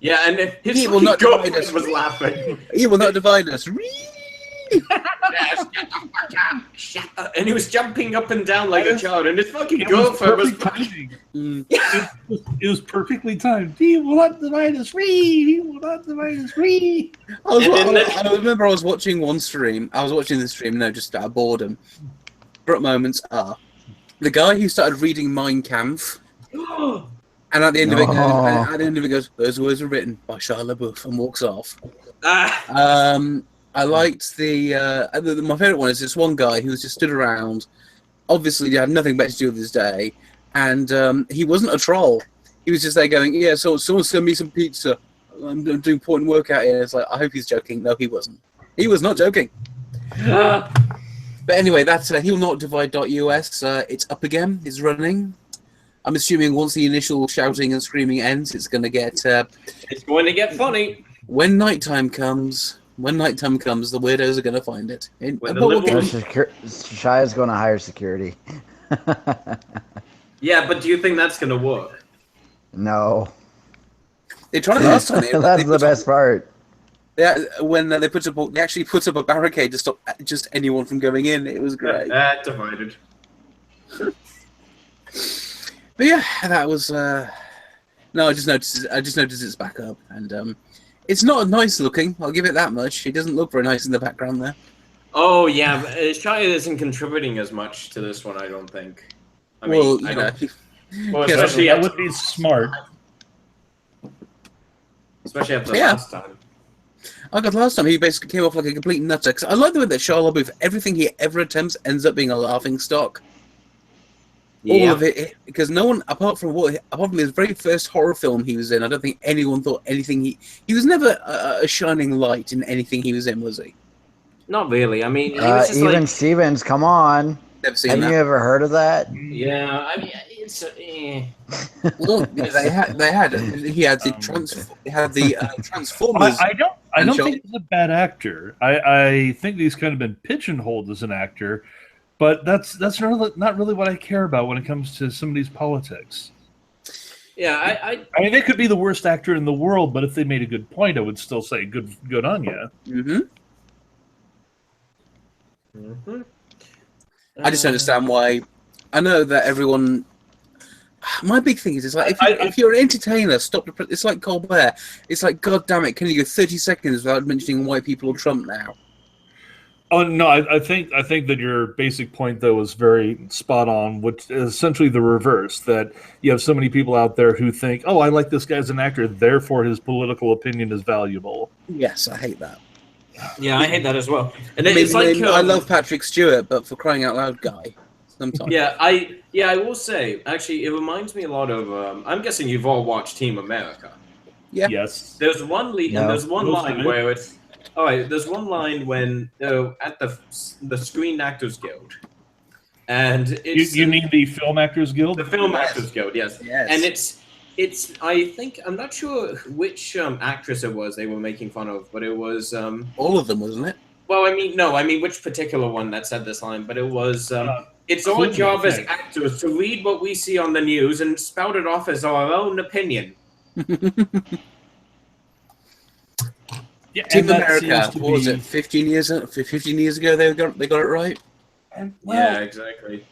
Yeah, and his girlfriend was laughing. He will not divide us. And he was jumping up and down like a child, and his fucking girlfriend was... It was perfectly timed. He will not divide us. He will not divide us. I remember I was watching one stream. I was watching the stream, just out of boredom. Favorite moments are the guy who started reading Mein Kampf, and at the end of it, goes, "Those words were written by Shia LaBeouf," and walks off. I liked my favorite one is this one guy who was just stood around. Obviously, he had nothing better to do with his day, and he wasn't a troll. He was just there going, "Yeah, so someone send me some pizza. I'm doing important work out here." It's like, I hope he's joking. No, he wasn't. He was not joking. But anyway, that's he'llnotdivide.us. It's up again. It's running. I'm assuming once the initial shouting and screaming ends, it's going to get... it's going to get funny. When nighttime comes, the weirdos are going to find it. Shia's going to hire security. Yeah, but do you think that's going to work? No. They tried last time. That's the best part. Yeah, when they actually put up a barricade to stop just anyone from going in. It was great. Divided. But yeah, that was. No, I just noticed it's back up, and it's not nice looking. I'll give it that much. It doesn't look very nice in the background there. Oh yeah, Shia isn't contributing as much to this one, I don't think. Especially that would be smart. Especially after last time. Last time he basically came off like a complete nutter. Cause I like the way that Shia LaBeouf, everything he ever attempts ends up being a laughing stock. All of it, because no one, apart from his very first horror film he was in, I don't think anyone thought anything he was never a shining light in anything he was in, was he? Not really. I mean, he was just even Stevens, come on. Never seen Have that. you ever heard of that? Yeah, I mean, it's. Well, he had the Transformers. I don't think he's a bad actor. I think he's kind of been pigeonholed as an actor, but that's not really what I care about when it comes to somebody's politics. Yeah, I mean, they could be the worst actor in the world, but if they made a good point, I would still say good on you. Mm-hmm. Mm-hmm. I just understand why. I know that everyone. My big thing is, like, if you're an entertainer, stop the. It's like Colbert. It's like, God damn it, can you go 30 seconds without mentioning white people or Trump now? Oh no, I think that your basic point though is very spot on, which is essentially the reverse. That you have so many people out there who think, "Oh, I like this guy as an actor, therefore his political opinion is valuable." Yes, I hate that. Yeah, I hate that as well. And I love Patrick Stewart, but for crying out loud, guy. Sometimes. Yeah, I will say actually, it reminds me a lot of. I'm guessing you've all watched Team America. Yeah. Yes. There's one and there's one line where it's. All right, there's one line when at the Screen Actors Guild, and it's you mean the Film Actors Guild? The Film Actors Guild, yes. And it's I think I'm not sure which actress it was they were making fun of, but it was all of them, wasn't it? Well, I mean which particular one that said this line, but it was it's our job as actors to read what we see on the news and spout it off as our own opinion. Yeah, Team America, what was it? 15 years ago, they got it right. Yeah, exactly.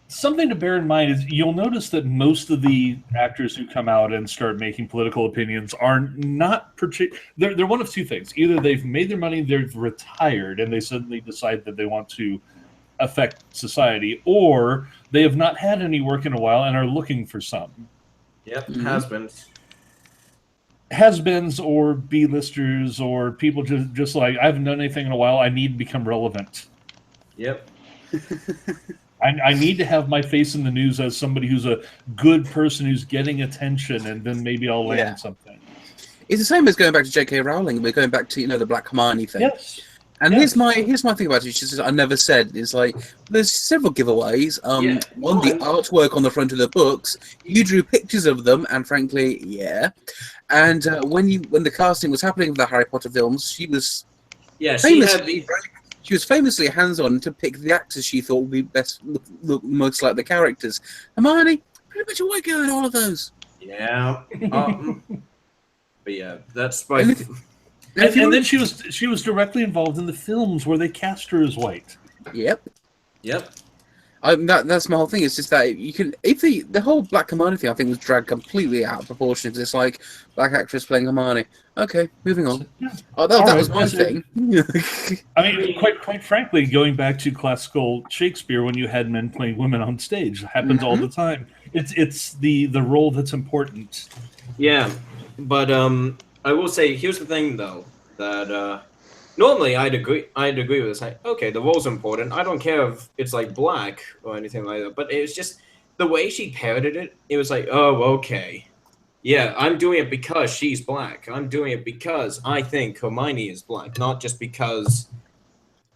Something to bear in mind is you'll notice that most of the actors who come out and start making political opinions are not they're one of two things. Either they've made their money, they've retired, and they suddenly decide that they want to affect society, or they have not had any work in a while and are looking for some. Yep, has-beens or B-listers or people just like, I haven't done anything in a while, I need to become relevant. Yep. I need to have my face in the news as somebody who's a good person who's getting attention, and then maybe I'll land something. It's the same as going back to J.K. Rowling. We're going back to the Black Hermione thing. Yes. And here's my thing about it, which is I never said, is like there's several giveaways. One, the artwork on the front of the books, you drew pictures of them, and frankly, And when the casting was happening for the Harry Potter films, she was she was famously hands-on to pick the actors she thought would be best, look most like the characters. Hermione, pretty much a white girl in all of those. Yeah. But yeah, that's my. And then she was directly involved in the films where they cast her as white. Yep. Yep. That's my whole thing. It's just that you can, if the whole Black Hermione thing, I think, was dragged completely out of proportion. Because it's like black actress playing Hermione. Okay, moving on. Oh, that was my thing. I mean, quite frankly, going back to classical Shakespeare, when you had men playing women on stage, it happens all the time. It's the role that's important. Yeah, but I will say, here's the thing though, that normally I'd agree with this. Like, okay, the role's important. I don't care if it's like black or anything like that. But it was just the way she parroted it. It was like, oh, okay, yeah, I'm doing it because she's black. I'm doing it because I think Hermione is black, not just because.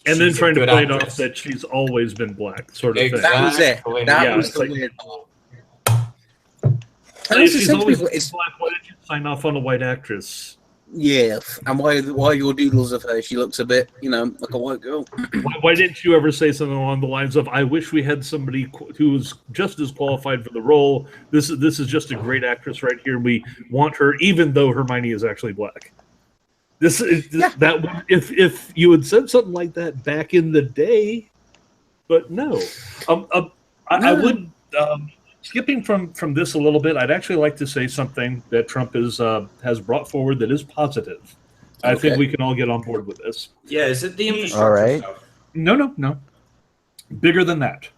And then trying to play it off that she's always been black, sort of thing. That was it. That was the weird part. If she's always black, why did you sign off on a white actress? Yeah, and why your doodles of her? She looks a bit, like a white girl. Why didn't you ever say something along the lines of, "I wish we had somebody who was just as qualified for the role. This is just a great actress right here. We want her, even though Hermione is actually black." That if you had said something like that back in the day, but no, I would. Skipping from this a little bit, I'd actually like to say something that Trump has brought forward that is positive. Okay. I think we can all get on board with this. Yeah, is it the infrastructure all right stuff? No. Bigger than that.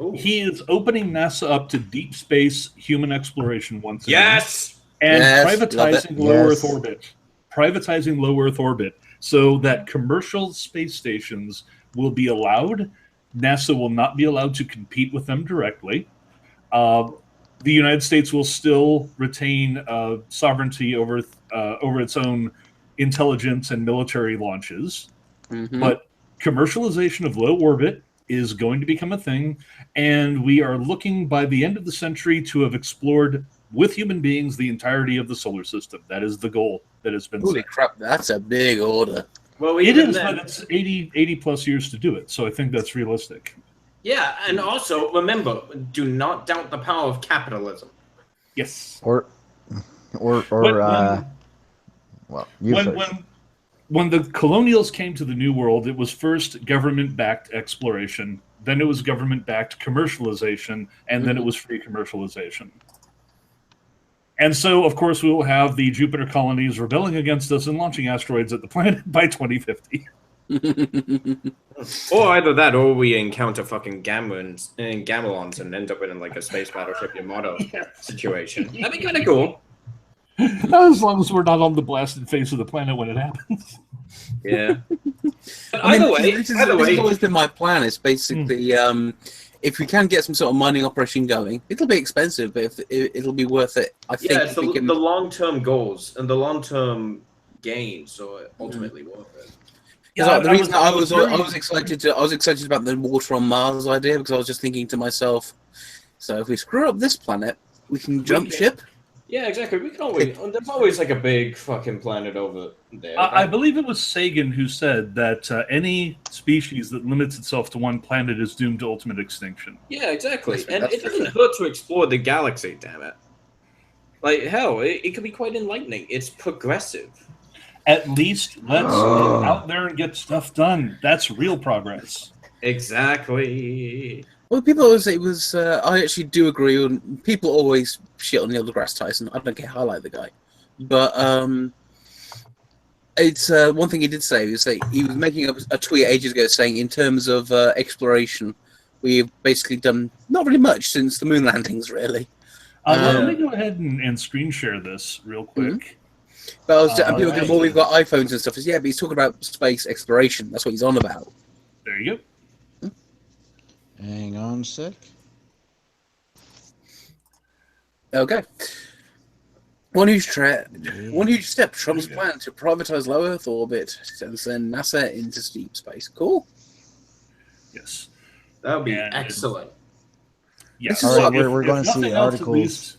Ooh. He is opening NASA up to deep space human exploration once again. Yes! And privatizing low Earth orbit so that commercial space stations will be allowed. NASA will not be allowed to compete with them directly. The United States will still retain sovereignty over its own intelligence and military launches, but commercialization of low orbit is going to become a thing, and we are looking by the end of the century to have explored with human beings the entirety of the solar system. That is the goal that has been set. Holy crap, that's a big order. Well, it is, but it's 80 plus years to do it, so I think that's realistic. Yeah, and also, remember, do not doubt the power of capitalism. Yes. Or well, you first. When the colonials came to the New World, it was first government-backed exploration, then it was government-backed commercialization, and then it was free commercialization. And so, of course, we will have the Jupiter colonies rebelling against us and launching asteroids at the planet by 2050. Or either that, or we encounter fucking Gamelons and end up in like a space battleship Yamato situation. That'd be kind of cool. As long as we're not on the blasted face of the planet when it happens. Yeah. Either way, this has always been my plan. It's basically if we can get some sort of mining operation going, it'll be expensive, but it'll be worth it. I think. Yeah, it's the long-term goals and the long-term gains, so ultimately worth it. Yeah, the reason I was excited about the water on Mars idea because I was just thinking to myself, so if we screw up this planet, we can jump ship. Yeah, exactly. We can always. There's always like a big fucking planet over there. I believe it was Sagan who said that any species that limits itself to one planet is doomed to ultimate extinction. Yeah, exactly. And it doesn't hurt to explore the galaxy. Damn it! Like hell, it could be quite enlightening. It's progressive. At least let's get out there and get stuff done. That's real progress. Exactly. Well, people always say it was. I actually do agree. And people always shit on Neil deGrasse Tyson. I don't care how I like the guy, but it's one thing he did say was that he was making a tweet ages ago saying, in terms of exploration, we've basically done not really much since the moon landings, really. Let me go ahead and screen share this real quick. But people go, well, we've got iPhones and stuff. Yeah, but he's talking about space exploration. That's what he's on about. There you go. Hang on a sec. Okay. One huge step, Trump's plan to privatize low Earth orbit and send NASA into deep space. Cool. Yes. That would be excellent. Yes. We're going to see articles.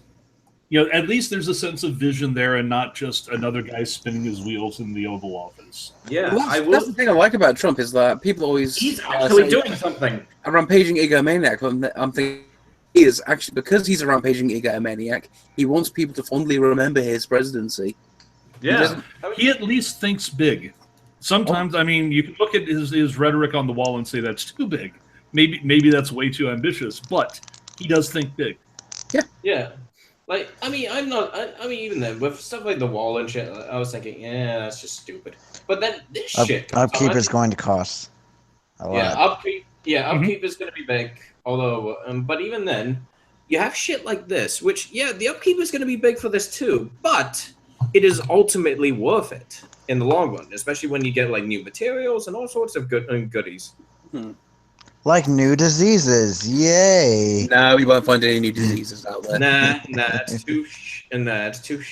At least there's a sense of vision there and not just another guy spinning his wheels in the Oval Office. Yeah, that's the thing I like about Trump is that people always... He's actually doing something. A rampaging egomaniac. I'm thinking he is actually, because he's a rampaging egomaniac, he wants people to fondly remember his presidency. Yeah. He at least thinks big. Sometimes, you can look at his rhetoric on the wall and say that's too big. Maybe that's way too ambitious, but he does think big. Yeah. Yeah. Like, even then, with stuff like the wall and shit, I was thinking, yeah, that's just stupid. But then this shit... Upkeep is going to cost a lot. Upkeep is going to be big. Although, but even then, you have shit like this, which, the upkeep is going to be big for this too, but it is ultimately worth it in the long run, especially when you get, like, new materials and all sorts of goodies. Like new diseases, yay! No, we won't find any new diseases out there. Nah, it's too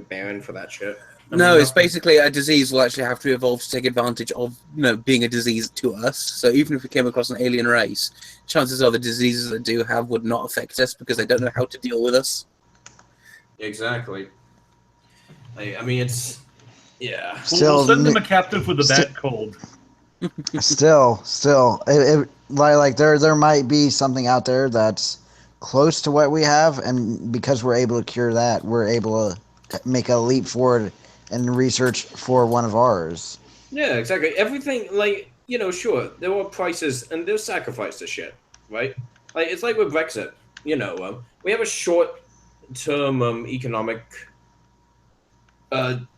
barren for that shit. It's basically a disease will actually have to evolve to take advantage of, being a disease to us. So even if we came across an alien race, chances are the diseases that do have would not affect us because they don't know how to deal with us. Exactly. It's... Yeah. We'll send them a captive with a bad cold. Still, there might be something out there that's close to what we have, and because we're able to cure that, we're able to make a leap forward in research for one of ours. Yeah, exactly. Everything, sure, there are prices and there's sacrifice to shit, right? Like, it's like with Brexit, we have a short-term economic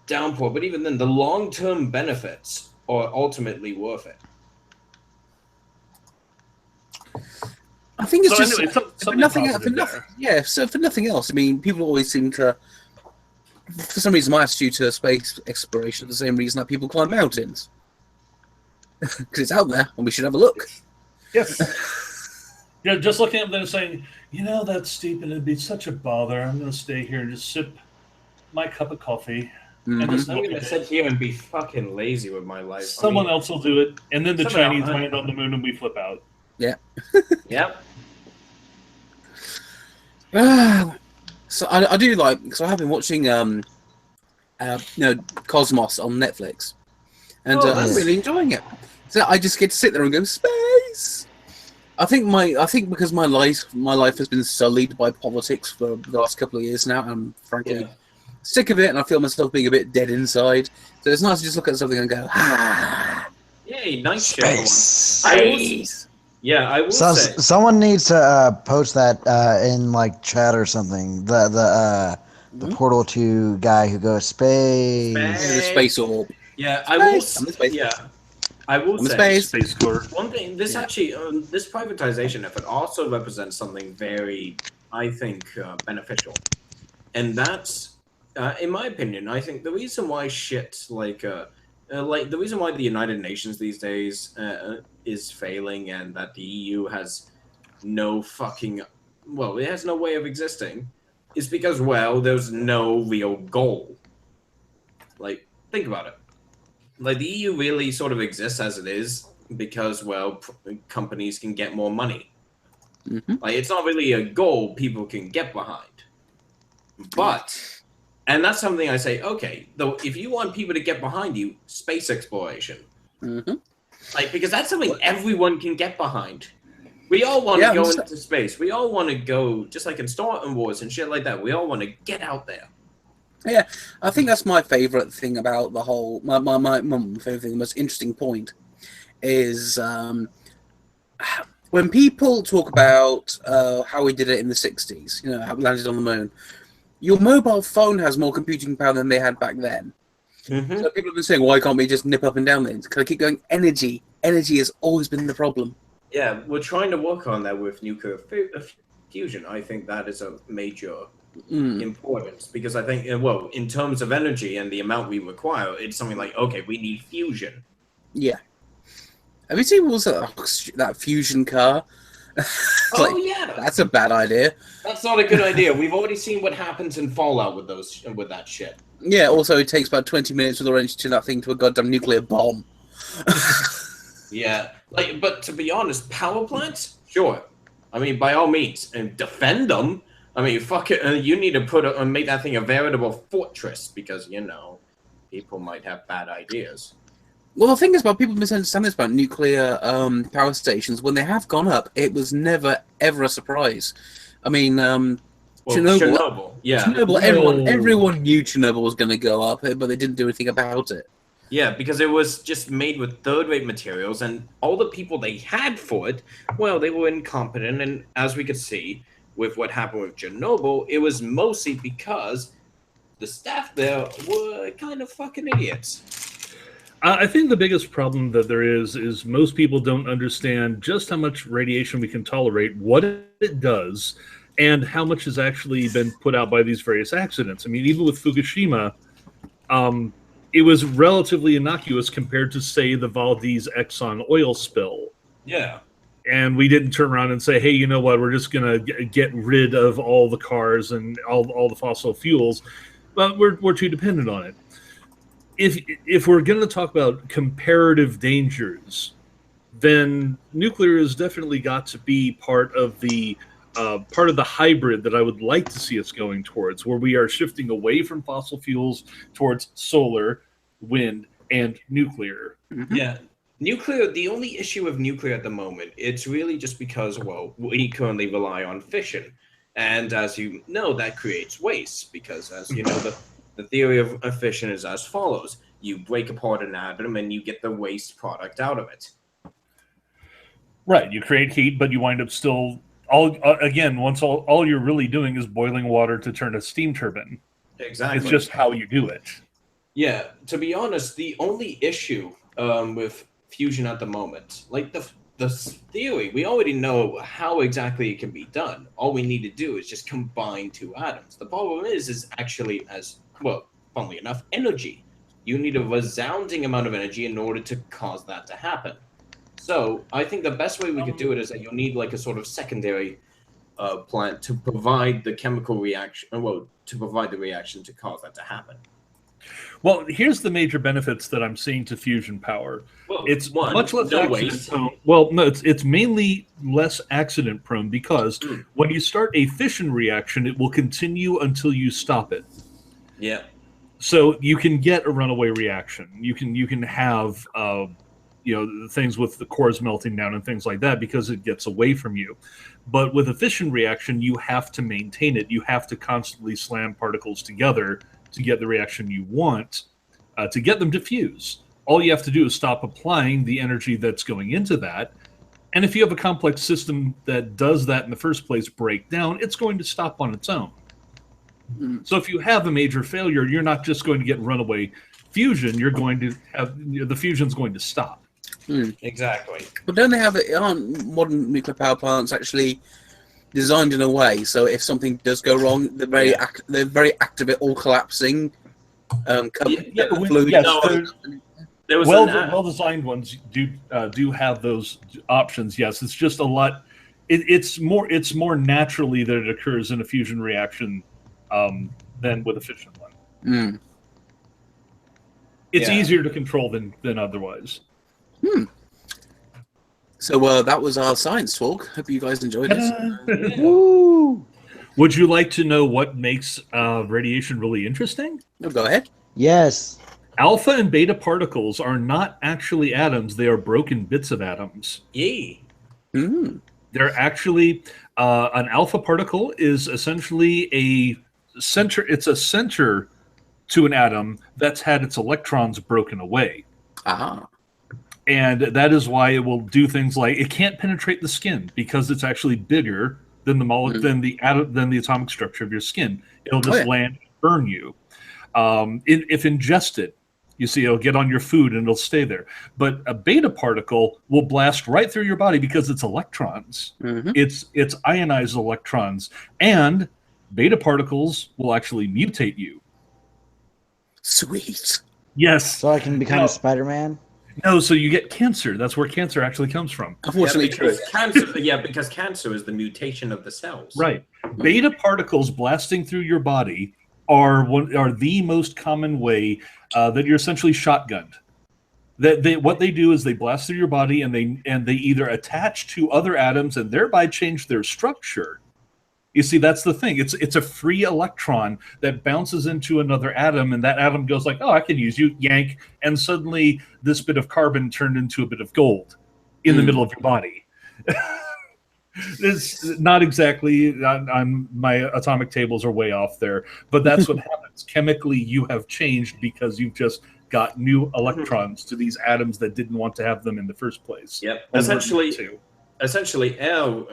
downpour, but even then, the long-term benefits are ultimately worth it. I think it's for nothing else. People always seem to, for some reason, my attitude to space exploration is the same reason that people climb mountains. Because it's out there and we should have a look. Yes. Just looking at them and saying, that's steep and it'd be such a bother. I'm going to stay here and just sip my cup of coffee. And just I'm going to sit here and be fucking lazy with my life. Someone else will do it. And then the Chinese land on the moon and we flip out. Yeah. Yep. So I do like, because I have been watching Cosmos on Netflix, and I'm really enjoying it. So I just get to sit there and go space. I think because my life has been sullied by politics for the last couple of years now. I'm frankly sick of it, and I feel myself being a bit dead inside. So it's nice to just look at something and go, Yay, nice Space. I will say. Someone needs to post that in like chat or something. The Portal 2 guy who goes space. The space orb. Yeah, I will say. Space core. One thing, this actually, this privatization effort also represents something very, I think, beneficial, and that's, in my opinion, I think the reason why shit like the reason why the United Nations these days is failing, and that the EU has no fucking, well, it has no way of existing, is because, well, there's no real goal. Like, think about it. Like, the EU really sort of exists as it is because, well, companies can get more money. Like, it's not really a goal people can get behind. But, and that's something I say, okay, though, if you want people to get behind you, space exploration. Like, because that's something everyone can get behind. We all want to go into space. We all want to go, just like in Star Wars and shit like that, we all want to get out there. Yeah, I think that's my favourite thing about the whole. My favourite thing, the most interesting point, is when people talk about how we did it in the '60s. You know, how we landed on the moon. Your mobile phone has more computing power than they had back then. So people have been saying, "Why can't we just nip up and down things?" Can I keep going? Energy has always been the problem. Yeah, we're trying to work on that with nuclear fusion. I think that is a major importance, because I think, well, in terms of energy and the amount we require, it's something like, okay, we need fusion. Yeah. Have you seen that fusion car? Yeah, that's a bad idea. That's not a good idea. We've already seen what happens in Fallout with that shit. Yeah. Also, it takes about 20 minutes for the wrench to turn that thing to a goddamn nuclear bomb. Yeah, like, but to be honest, power plants, sure. I mean, by all means, and defend them. I mean, fuck it. You need to make that thing a veritable fortress, because, you know, people might have bad ideas. Well, the thing is, about people misunderstand this about nuclear power stations. When they have gone up, it was never ever a surprise. I mean, Chernobyl. Yeah, Chernobyl. Everyone knew Chernobyl was going to go up, but they didn't do anything about it. Yeah, because it was just made with third-rate materials, and all the people they had for it, well, they were incompetent. And as we could see with what happened with Chernobyl, it was mostly because the staff there were kind of fucking idiots. I think the biggest problem that there is most people don't understand just how much radiation we can tolerate, what it does, and how much has actually been put out by these various accidents. I mean, even with Fukushima, it was relatively innocuous compared to, say, the Valdez Exxon oil spill. Yeah. And we didn't turn around and say, hey, you know what, we're just going to get rid of all the cars and all the fossil fuels. But we're too dependent on it. If we're going to talk about comparative dangers, then nuclear has definitely got to be part of the hybrid that I would like to see us going towards, where we are shifting away from fossil fuels towards solar, wind, and nuclear. Yeah. Nuclear, the only issue with nuclear at the moment, it's really just because, well, we currently rely on fission. And as you know, that creates waste, because as you know, the theory of fission is as follows. You break apart an atom and you get the waste product out of it. Right. You create heat, but you wind up still... once all you're really doing is boiling water to turn a steam turbine. Exactly. It's just how you do it. Yeah, to be honest, the only issue with fusion at the moment, like the theory, we already know how exactly it can be done. All we need to do is just combine two atoms. The problem is actually, as well, funnily enough, energy. You need a resounding amount of energy in order to cause that to happen. So I think the best way we could do it is that you'll need like a sort of secondary plant to provide the chemical reaction, to provide the reaction to cause that to happen. Well, here's the major benefits that I'm seeing to fusion power. Well, it's one, much less no accident waste. prone. Well, no, it's mainly less accident prone because when you start a fission reaction, it will continue until you stop it. Yeah. So you can get a runaway reaction. You can have things with the cores melting down and things like that, because it gets away from you. But with a fission reaction, you have to maintain it. You have to constantly slam particles together to get the reaction you want, to get them to fuse. All you have to do is stop applying the energy that's going into that. And if you have a complex system that does that in the first place break down, it's going to stop on its own. So if you have a major failure, you're not just going to get runaway fusion. You're going to have the fusion's going to stop. Exactly. But don't they have it? Aren't modern nuclear power plants actually designed in a way so if something does go wrong, they're very active at all collapsing? There was well-designed ones do have those options. Yes, it's just a lot. It's more naturally that it occurs in a fusion reaction than with a fission one. It's easier to control than So otherwise. that was our science talk. Hope you guys enjoyed it. Woo! Would you like to know what makes radiation really interesting? No, go ahead. Yes. Alpha and beta particles are not actually atoms. They are broken bits of atoms. Yay. They're actually an alpha particle is essentially a center. It's a center to an atom that's had its electrons broken away. And that is why it will do things like it can't penetrate the skin because it's actually bigger than than the atomic structure of your skin. It'll just land and burn you. If ingested, you see, it'll get on your food and it'll stay there. But a beta particle will blast right through your body because it's electrons. It's ionized electrons. And beta particles will actually mutate you. Sweet. Yes. So I can become Spider-Man? No, so you get cancer. That's where cancer actually comes from. Unfortunately, because cancer is the mutation of the cells. Right. Beta particles blasting through your body are the most common way that you're essentially shotgunned. What they do is they blast through your body and they either attach to other atoms and thereby change their structure. You see, that's the thing. It's a free electron that bounces into another atom, and that atom goes like, "Oh, I can use you," yank, and suddenly this bit of carbon turned into a bit of gold in the middle of your body. It's not exactly. My atomic tables are way off there, but that's what happens. Chemically, you have changed because you've just got new electrons to these atoms that didn't want to have them in the first place. Yep. Essentially,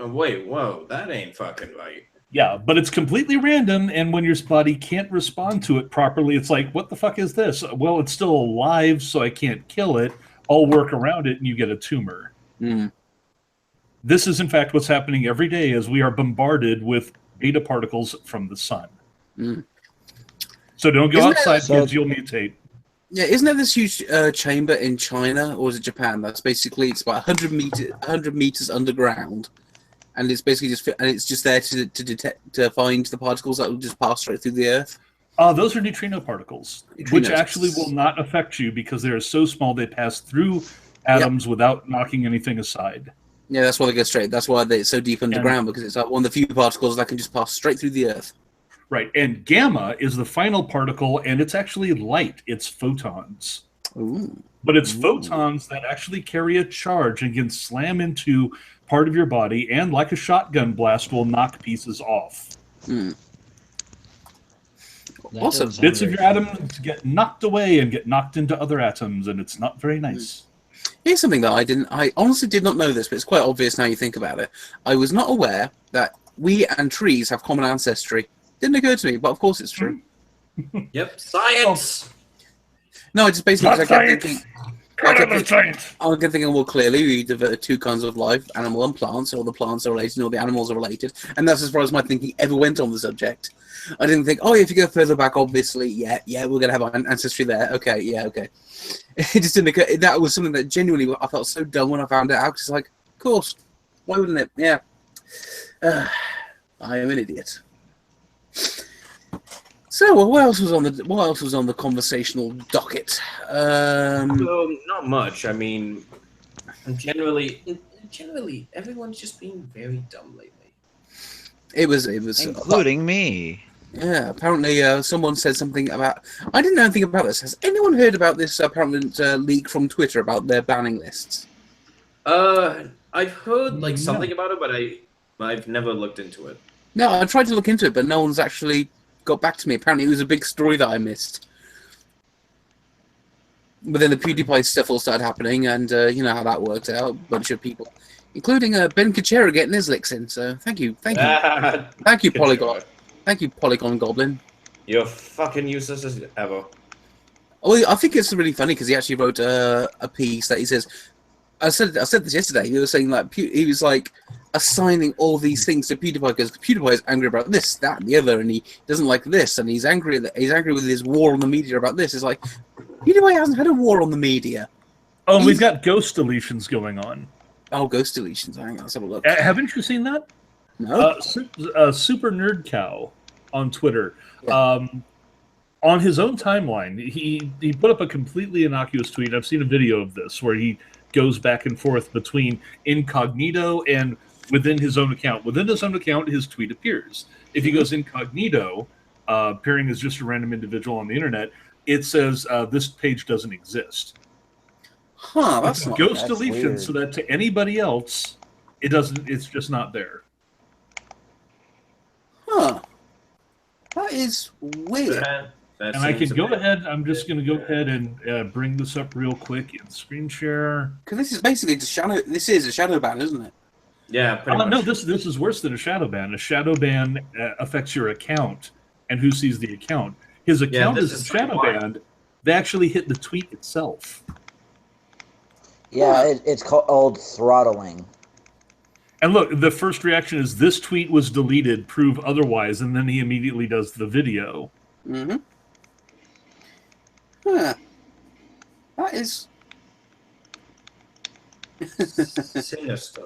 wait, whoa, that ain't fucking right. Yeah, but it's completely random, and when your body can't respond to it properly, it's like, what the fuck is this? Well, it's still alive, so I can't kill it. I'll work around it, and you get a tumor. This is, in fact, what's happening every day as we are bombarded with beta particles from the sun. So don't go outside, kids, you'll mutate. Yeah, isn't there this huge chamber in China, or is it Japan? That's basically, it's about 100 meters underground, and it's basically just there to find the particles that will just pass straight through the Earth. Those are neutrino particles, which actually will not affect you because they are so small they pass through atoms without knocking anything aside. Yeah, that's why they go straight. That's why they're so deep underground, because it's like one of the few particles that can just pass straight through the Earth. Right, and gamma is the final particle, and it's actually light. It's photons. But it's photons that actually carry a charge and can slam into part of your body, and like a shotgun blast, will knock pieces off. Awesome. Bits of your atoms get knocked away and get knocked into other atoms, and it's not very nice. Here's something that I honestly did not know this, but it's quite obvious now you think about it. I was not aware that we and trees have common ancestry. Didn't occur to me, but of course it's true. Yep, science! No, I just basically Not I kept thinking, science. I kept thinking, well, clearly we diverted two kinds of life, animal and plants, all the plants are related and all the animals are related, and that's as far as my thinking ever went on the subject. I didn't think, oh, if you go further back, obviously, yeah, we're going to have an ancestry there. Okay, yeah, okay. It just didn't occur. That was something that genuinely I felt so dumb when I found it out. It's like, of course, why wouldn't it? Yeah. I am an idiot. So, what else was on the conversational docket? Well, not much. I mean, generally, everyone's just being very dumb lately. It was including me. Yeah, apparently someone said something about... I didn't know anything about this. Has anyone heard about this apparent leak from Twitter about their banning lists? I've heard like something No. about it, but I've never looked into it. No, I tried to look into it, but no one's actually got back to me. Apparently it was a big story that I missed. But then the PewDiePie stuff all started happening, and you know how that worked out. A bunch of people, including Ben Kuchera, getting his licks in. So thank you, thank you, Polygon, thank you, Polygon Goblin. You're fucking useless as ever. Well, I think it's really funny because he actually wrote a piece that he says. I said this yesterday. He was saying like he was like assigning all these things to PewDiePie because PewDiePie is angry about this, that, and the other, and he doesn't like this, and he's angry with his war on the media about this. It's like PewDiePie hasn't had a war on the media. Oh, we've got ghost deletions going on. Oh, ghost deletions. Hang on, let's have a look. Haven't you seen that? No. Super Nerd Cow on Twitter. Yeah. On his own timeline, he put up a completely innocuous tweet. I've seen a video of this where he goes back and forth between incognito and within his own account. Within his own account, his tweet appears. If he goes incognito, appearing as just a random individual on the internet, it says this page doesn't exist. Huh, that's not ghost deletion, so that to anybody else, it doesn't. It's just not there. Huh. That is weird. That and I can go ahead. I'm just going to go ahead and bring this up real quick in screen share. Because this is basically the shadow. This is a shadow ban, isn't it? Yeah, pretty much. No, this is worse than a shadow ban. A shadow ban affects your account and who sees the account. His account is shadow banned. They actually hit the tweet itself. Yeah, it's called throttling. And look, the first reaction is this tweet was deleted, prove otherwise, and then he immediately does the video. Mm-hmm. Huh. That is sinister.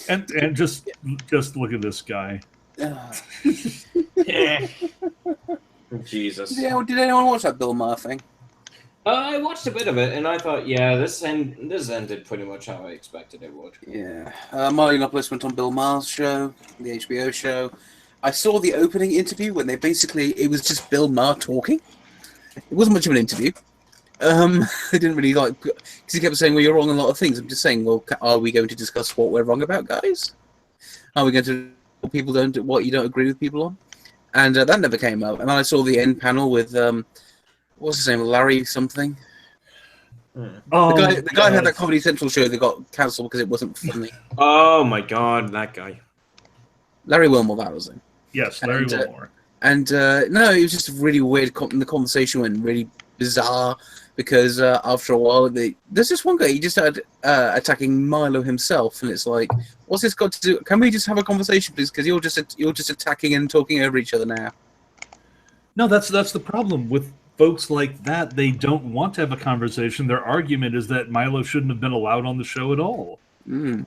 And just look at this guy. Jesus. Yeah, did anyone watch that Bill Maher thing? I watched a bit of it, and I thought, yeah, this ended pretty much how I expected it would. Yeah. Marley Nopolis went on Bill Maher's show, the HBO show. I saw the opening interview when it was just Bill Maher talking. It wasn't much of an interview. They didn't really because he kept saying, well, you're wrong on a lot of things. I'm just saying, well, are we going to discuss what we're wrong about, guys? Are we going to what you don't agree with people on? And that never came up. And then I saw the end panel with, what's his name, Larry something? Oh, the guy who had that Comedy Central show that got cancelled because it wasn't funny. Oh my god, that guy. Larry Wilmore, that was him. Yes, Larry Wilmore. And no, it was just really weird. The conversation went really bizarre because after a while, there's this one guy, he just started attacking Milo himself, and it's like, what's this got to do? Can we just have a conversation, please? Because you're just attacking and talking over each other now. No, that's the problem with folks like that. They don't want to have a conversation. Their argument is that Milo shouldn't have been allowed on the show at all. Mm.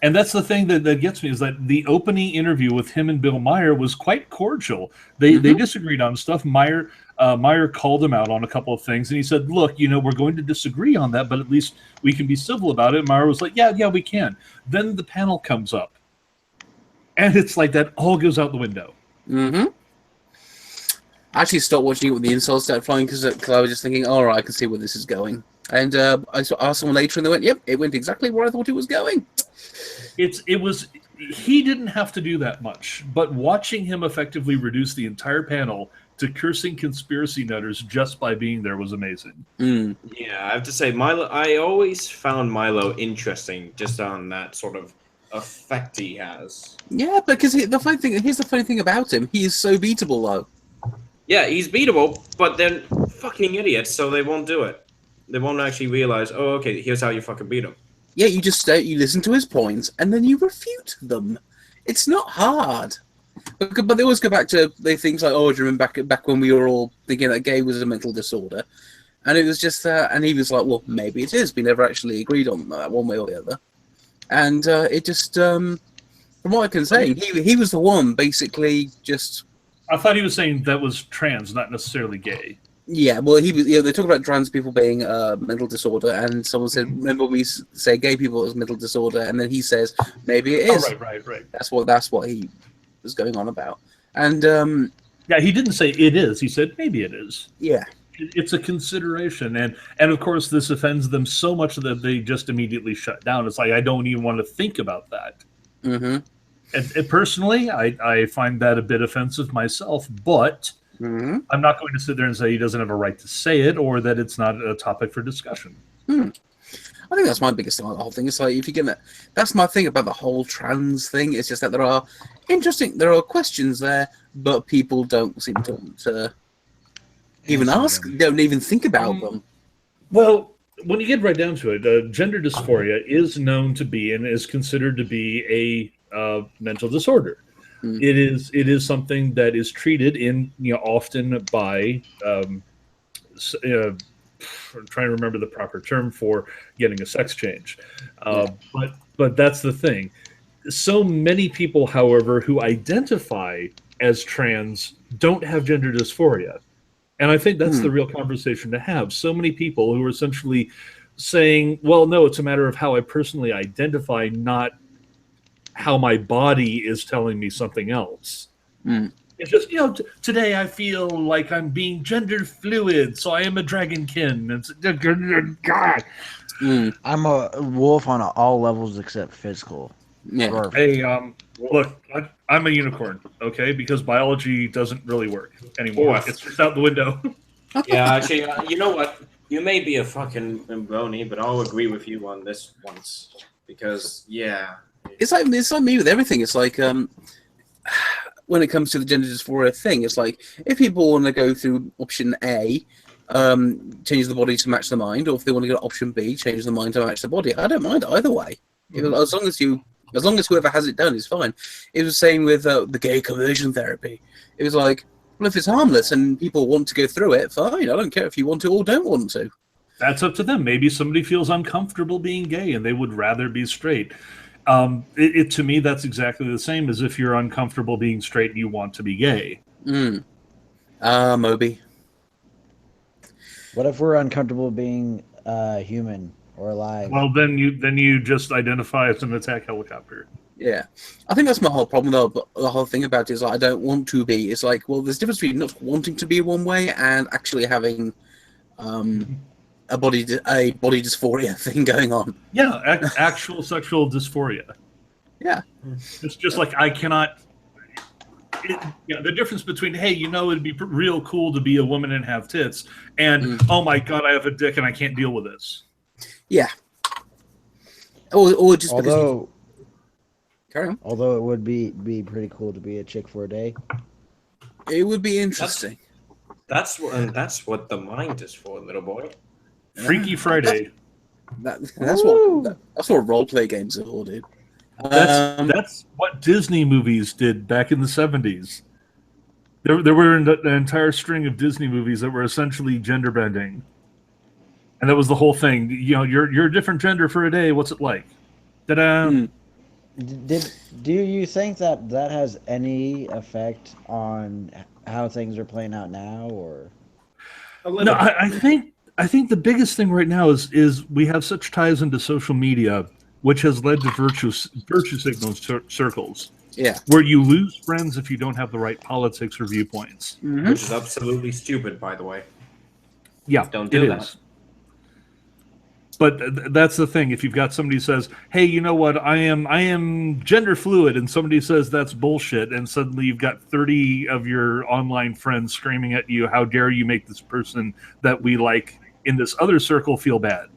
And that's the thing that gets me, is that the opening interview with him and Bill Maher was quite cordial. They disagreed on stuff. Maher called him out on a couple of things, and he said, look, we're going to disagree on that, but at least we can be civil about it. And Maher was like, yeah, we can. Then the panel comes up, and it's like that all goes out the window. Mm-hmm. I actually stopped watching it when the insults started flying because I was just thinking, all right, I can see where this is going. And I asked someone later, and they went, yep, it went exactly where I thought it was going. He didn't have to do that much, but watching him effectively reduce the entire panel to cursing conspiracy nutters just by being there was amazing. Mm. Yeah, I have to say, Milo. I always found Milo interesting just on that sort of effect he has. Yeah, because here's the funny thing about him. He is so beatable, though. Yeah, he's beatable, but they're fucking idiots, so they won't do it. They won't actually realize, oh, okay, here's how you fucking beat him. Yeah, you just you listen to his points, and then you refute them. It's not hard. But they always go back to things like, oh, do you remember back when we were all thinking that gay was a mental disorder? And it was just and he was like, well, maybe it is. We never actually agreed on that one way or the other. And it just, from what I can say, he was the one basically just... I thought he was saying that was trans, not necessarily gay. Yeah, well, they talk about trans people being mental disorder, and someone said, "Remember we say gay people as mental disorder?" And then he says, "Maybe it is." Oh, right. That's what he was going on about. And yeah, he didn't say it is. He said maybe it is. Yeah, it's a consideration, and of course this offends them so much that they just immediately shut down. It's like I don't even want to think about that. Mm-hmm. And personally, I find that a bit offensive myself, but. Mm-hmm. I'm not going to sit there and say he doesn't have a right to say it or that it's not a topic for discussion. I think that's my biggest thing about the whole thing. It's like, if you get that's my thing about the whole trans thing. It's just that there are questions there, but people don't seem to even ask, don't even think about them. Well, when you get right down to it, gender dysphoria is known to be and is considered to be a mental disorder. It is something that is treated often by I'm trying to remember the proper term for getting a sex change, but that's the thing. So many people, however, who identify as trans don't have gender dysphoria, and I think that's the real conversation to have. So many people who are essentially saying, "Well, no, it's a matter of how I personally identify, not how my body is telling me something else." It's just, today I feel like I'm being gender fluid, so I am a dragonkin. God. I'm a wolf on all levels except physical. Yeah. Hey, look, I'm a unicorn, okay? Because biology doesn't really work anymore. It's just out the window. Yeah, actually, you know what? You may be a fucking brony, but I'll agree with you on this once. Because, yeah. It's like me with everything. It's like when it comes to the gender dysphoria thing, it's like if people want to go through option A, change the body to match the mind, or if they want to go to option B, change the mind to match the body, I don't mind either way. As long as whoever has it done is fine. It was the same with the gay conversion therapy. It was like, well, if it's harmless and people want to go through it, fine. I don't care if you want to or don't want to. That's up to them. Maybe somebody feels uncomfortable being gay and they would rather be straight. To me, that's exactly the same as if you're uncomfortable being straight and you want to be gay. Moby. What if we're uncomfortable being human or alive? Well, then you just identify as an attack helicopter. Yeah, I think that's my whole problem though. But the whole thing about it is like, I don't want to be. It's like, well, there's a difference between not wanting to be one way and actually having a body dysphoria thing going on. Yeah, actual sexual dysphoria. Yeah, it's just like I cannot. The difference between it'd be real cool to be a woman and have tits, and oh my god, I have a dick and I can't deal with this. Yeah. Or just although, carry on. Although it would be pretty cool to be a chick for a day. It would be interesting. That's what the mind is for, little boy. Freaky Friday. That's what role-play games are for, dude. That's what Disney movies did back in the 70s. There were an entire string of Disney movies that were essentially gender bending. And that was the whole thing. You're a different gender for a day. What's it like? Ta-da! Do you think that has any effect on how things are playing out now, or? No, I think the biggest thing right now is we have such ties into social media, which has led to virtue signal circles. Yeah, where you lose friends if you don't have the right politics or viewpoints, which is absolutely stupid, by the way. Yeah, don't do that. Is. But that's the thing. If you've got somebody who says, "Hey, you know what? I am gender fluid," and somebody says that's bullshit, and suddenly you've got 30 of your online friends screaming at you, "How dare you make this person that we like in this other circle feel bad?"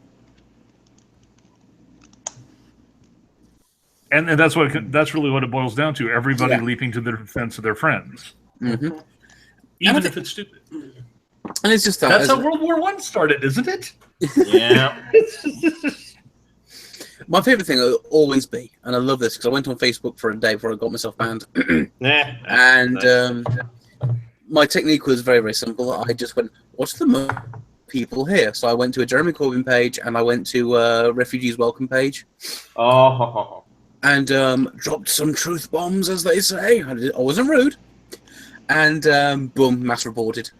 And that's really what it boils down to. Everybody leaping to the defense of their friends, even if it's stupid. And it's just that's how World War I started, isn't it? Yeah. My favorite thing will always be, and I love this because I went on Facebook for a day before I got myself banned, and my technique was very, very simple. I just went, "What's the most people here?" So I went to a Jeremy Corbyn page and I went to a refugees welcome page. Oh. And dropped some truth bombs, as they say. I wasn't rude. And boom, mass reported.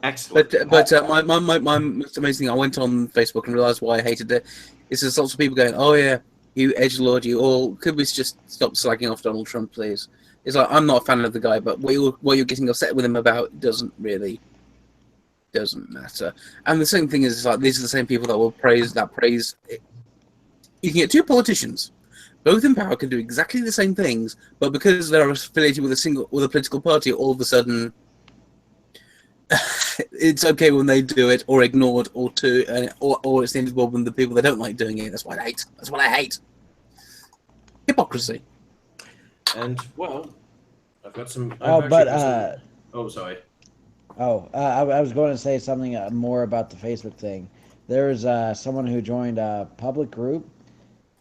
Excellent. But my most amazing thing, I went on Facebook and realised why I hated it. Is there's lots of people going, "Oh yeah, you edgelord, you all could we just stop slagging off Donald Trump, please?" It's like I'm not a fan of the guy, but what you're getting upset with him about doesn't matter. And the same thing is like these are the same people that will praise. You can get two politicians, both in power, can do exactly the same things, but because they're affiliated with a political party, all of a sudden it's okay when they do it, or ignored, or it's the end of the world when the people that don't like doing it. That's what I hate. That's what I hate. Hypocrisy. And well, I've got some. Oh, sorry. I was going to say something more about the Facebook thing. There's someone who joined a public group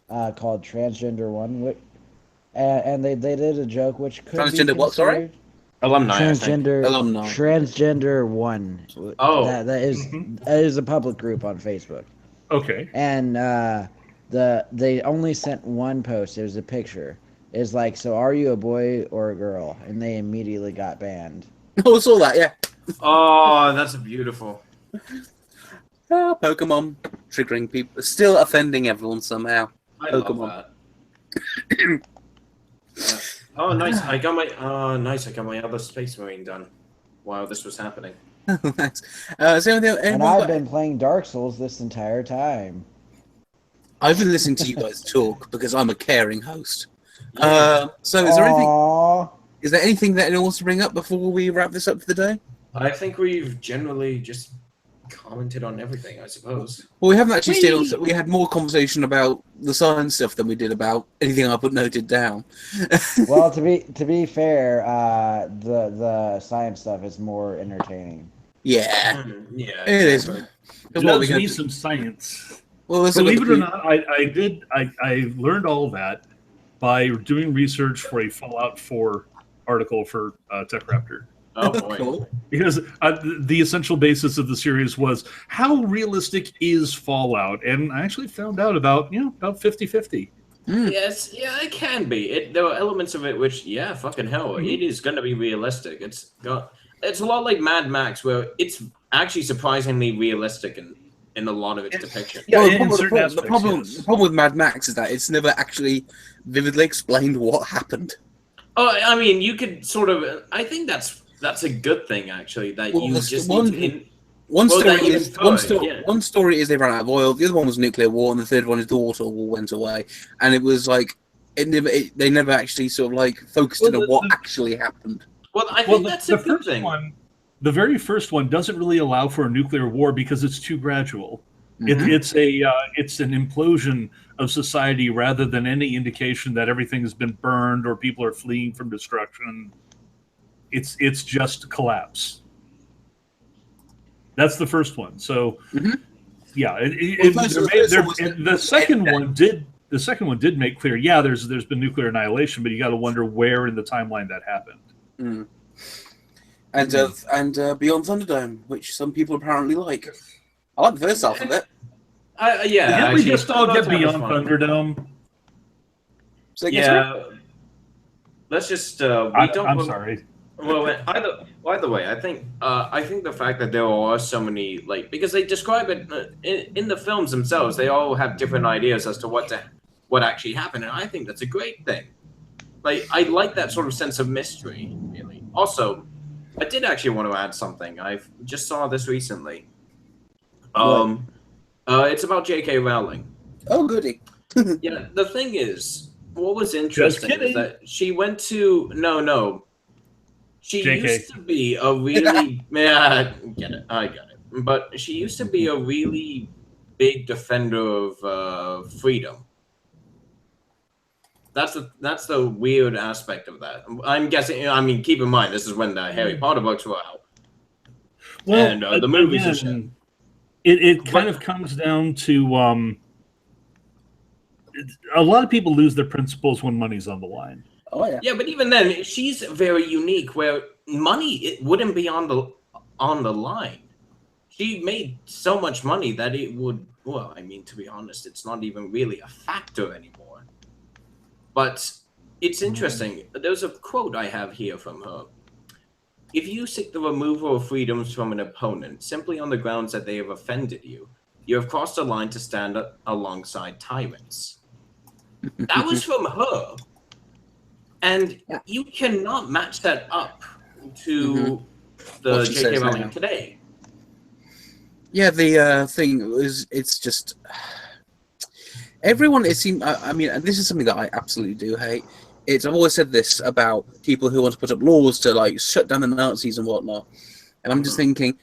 called Transgender One, and they did a joke which could Transgender be what? Sorry. Alumni. Transgender One. Oh, that is a public group on Facebook. Okay. And they only sent one post. It was a picture. It's like, so are you a boy or a girl? And they immediately got banned. Oh, I saw that. Yeah. Oh, that's beautiful. Pokemon triggering people, still offending everyone somehow. I Pokemon. love that. Oh, nice! I got my other Space Marine done while this was happening. Thanks. And I've been playing Dark Souls this entire time. I've been listening to you guys talk because I'm a caring host. Yeah. So is there anything that anyone wants to bring up before we wrap this up for the day? I think we've generally just commented on everything, I suppose. Well, we haven't actually stayed on. We had more conversation about the science stuff than we did about anything I put noted down. Well, to be fair, the science stuff is more entertaining. Yeah, Yeah, it is. Loves me some science. Well, believe it or not, I learned all that by doing research for a Fallout 4 article for TechRaptor. Oh boy! Cool. Because the essential basis of the series was how realistic is Fallout, and I actually found out about 50-50. Yes, yeah, it can be. There are elements of it which, yeah, fucking hell, it is going to be realistic. It's a lot like Mad Max, where it's actually surprisingly realistic in a lot of its depiction. Yeah, Well, the problem with Mad Max is that it's never actually vividly explained what happened. Oh, I mean, you could sort of. I think that's a good thing, actually. That you just one story is they ran out of oil. The other one was nuclear war, and the third one is the water war went away. And it was like they never actually sort of like focused on what actually happened. Well, I think that's a good thing. The very first one doesn't really allow for a nuclear war because it's too gradual. Mm-hmm. It's an implosion of society rather than any indication that everything has been burned or people are fleeing from destruction. It's just collapse. That's the first one. So, yeah, the second one did make clear. Yeah, there's been nuclear annihilation, but you got to wonder where in the timeline that happened. Mm. And Beyond Thunderdome, which some people apparently like. I like the first half of it. Yeah, we just all get Beyond Thunderdome? So yeah. Let's just. I'm sorry. Well, either way, I think the fact that there are so many because they describe it in the films themselves, they all have different ideas as to what actually happened, and I think that's a great thing. I like that sort of sense of mystery, really. Also, I did actually want to add something. I just saw this recently. It's about J.K. Rowling. Oh, goody. Yeah, the thing is, what was interesting is that she went to no. She JK. used to be a really I get it. But she used to be a really big defender of freedom. That's the weird aspect of that. I'm guessing. I mean, keep in mind this is when the Harry Potter books were out. Well, and the movies and shit. It kind of comes down to a lot of people lose their principles when money's on the line. Oh yeah. Yeah, but even then, she's very unique. Where it wouldn't be on the line. She made so much money that it would. Well, I mean, to be honest, it's not even really a factor anymore. But it's interesting. There's a quote I have here from her. if you seek the removal of freedoms from an opponent simply on the grounds that they have offended you, you have crossed a line to stand alongside tyrants. That was from her. And you cannot match that up to the J.K. Rowling today. Yeah, the thing is, it's just everyone. It seems. I mean, and this is something that I absolutely do hate. I've always said this about people who want to put up laws to like shut down the Nazis and whatnot, and I'm just thinking,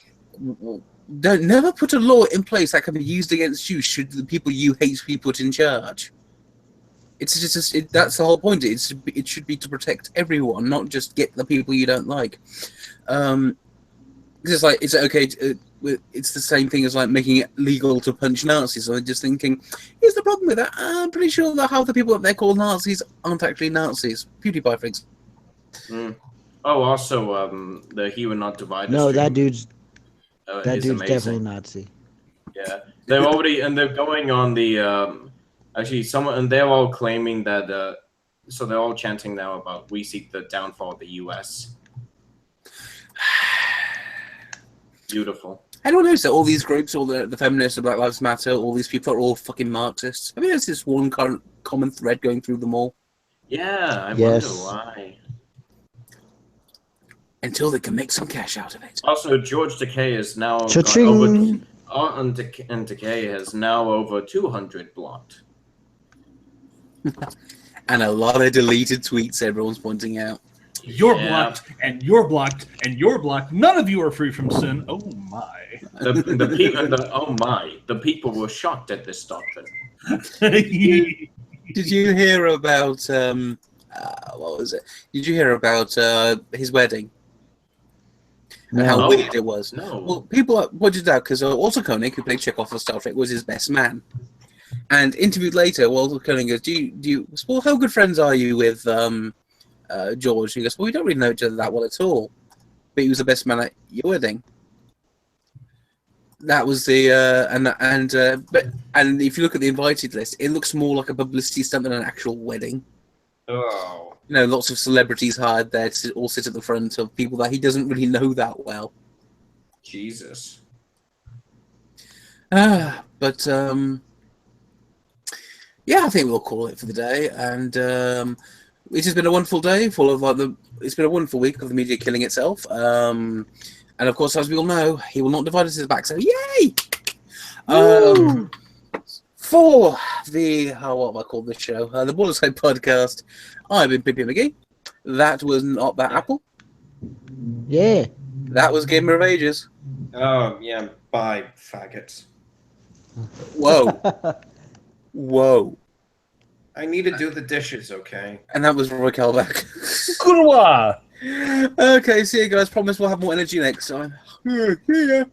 don't never put a law in place that can be used against you should the people you hate be put in charge. It's just that's the whole point. It should be to protect everyone, not just get the people you don't like. It's like it's okay. It's the same thing as like making it legal to punch Nazis. So I'm just thinking, here's the problem with that. I'm pretty sure that half the people that they call Nazis aren't actually Nazis. PewDiePie, for example. Oh, also, the He Will Not Divide. No, stream, that dude's amazing. definitely Nazi. Yeah, they're already and they're going on the actually someone and they're all claiming that so they're all chanting now about we seek the downfall of the U.S. Beautiful. Anyone knows that all these groups, all the feminists, the Black Lives Matter, all these people are all fucking Marxists? I mean, there's this one common thread going through them all. Yeah, I wonder why. Until they can make some cash out of it. Also, George Takei is now Cha-ching! and Takei has now over 200 blocked. And a lot of deleted tweets everyone's pointing out. You're blocked, and you're blocked, and you're blocked. None of you are free from sin. Oh my! The people were shocked at this doctrine. Did you hear about what was it? Did you hear about his wedding? And how weird it was. No. Well, people pointed out because Walter Koenig, who played Chekhov for Star Trek, was his best man. And interviewed later, Walter Koenig goes, "Do you? Well, how good friends are you with George?" And he goes, "Well, we don't really know each other that well at all, but he was the best man at your wedding." That was the and if you look at the invited list, it looks more like a publicity stunt than an actual wedding. Oh. You know, lots of celebrities hired there to all sit at the front of people that he doesn't really know that well. Jesus. But yeah, I think we'll call it for the day. And it has been a wonderful day, full of it's been a wonderful week of the media killing itself. And of course, as we all know, he will not divide us his back. So yay! For the what have I called this show? The Boilerside podcast. I've been Plippy McGee. That was Not That Apple. Yeah. That was Gamer of Ages. Oh yeah, bye, faggots. Whoa. Whoa. I need to do the dishes, okay? And that was Roy Calback. Kurwa! Okay, see you guys. Promise we'll have more energy next time. Yeah.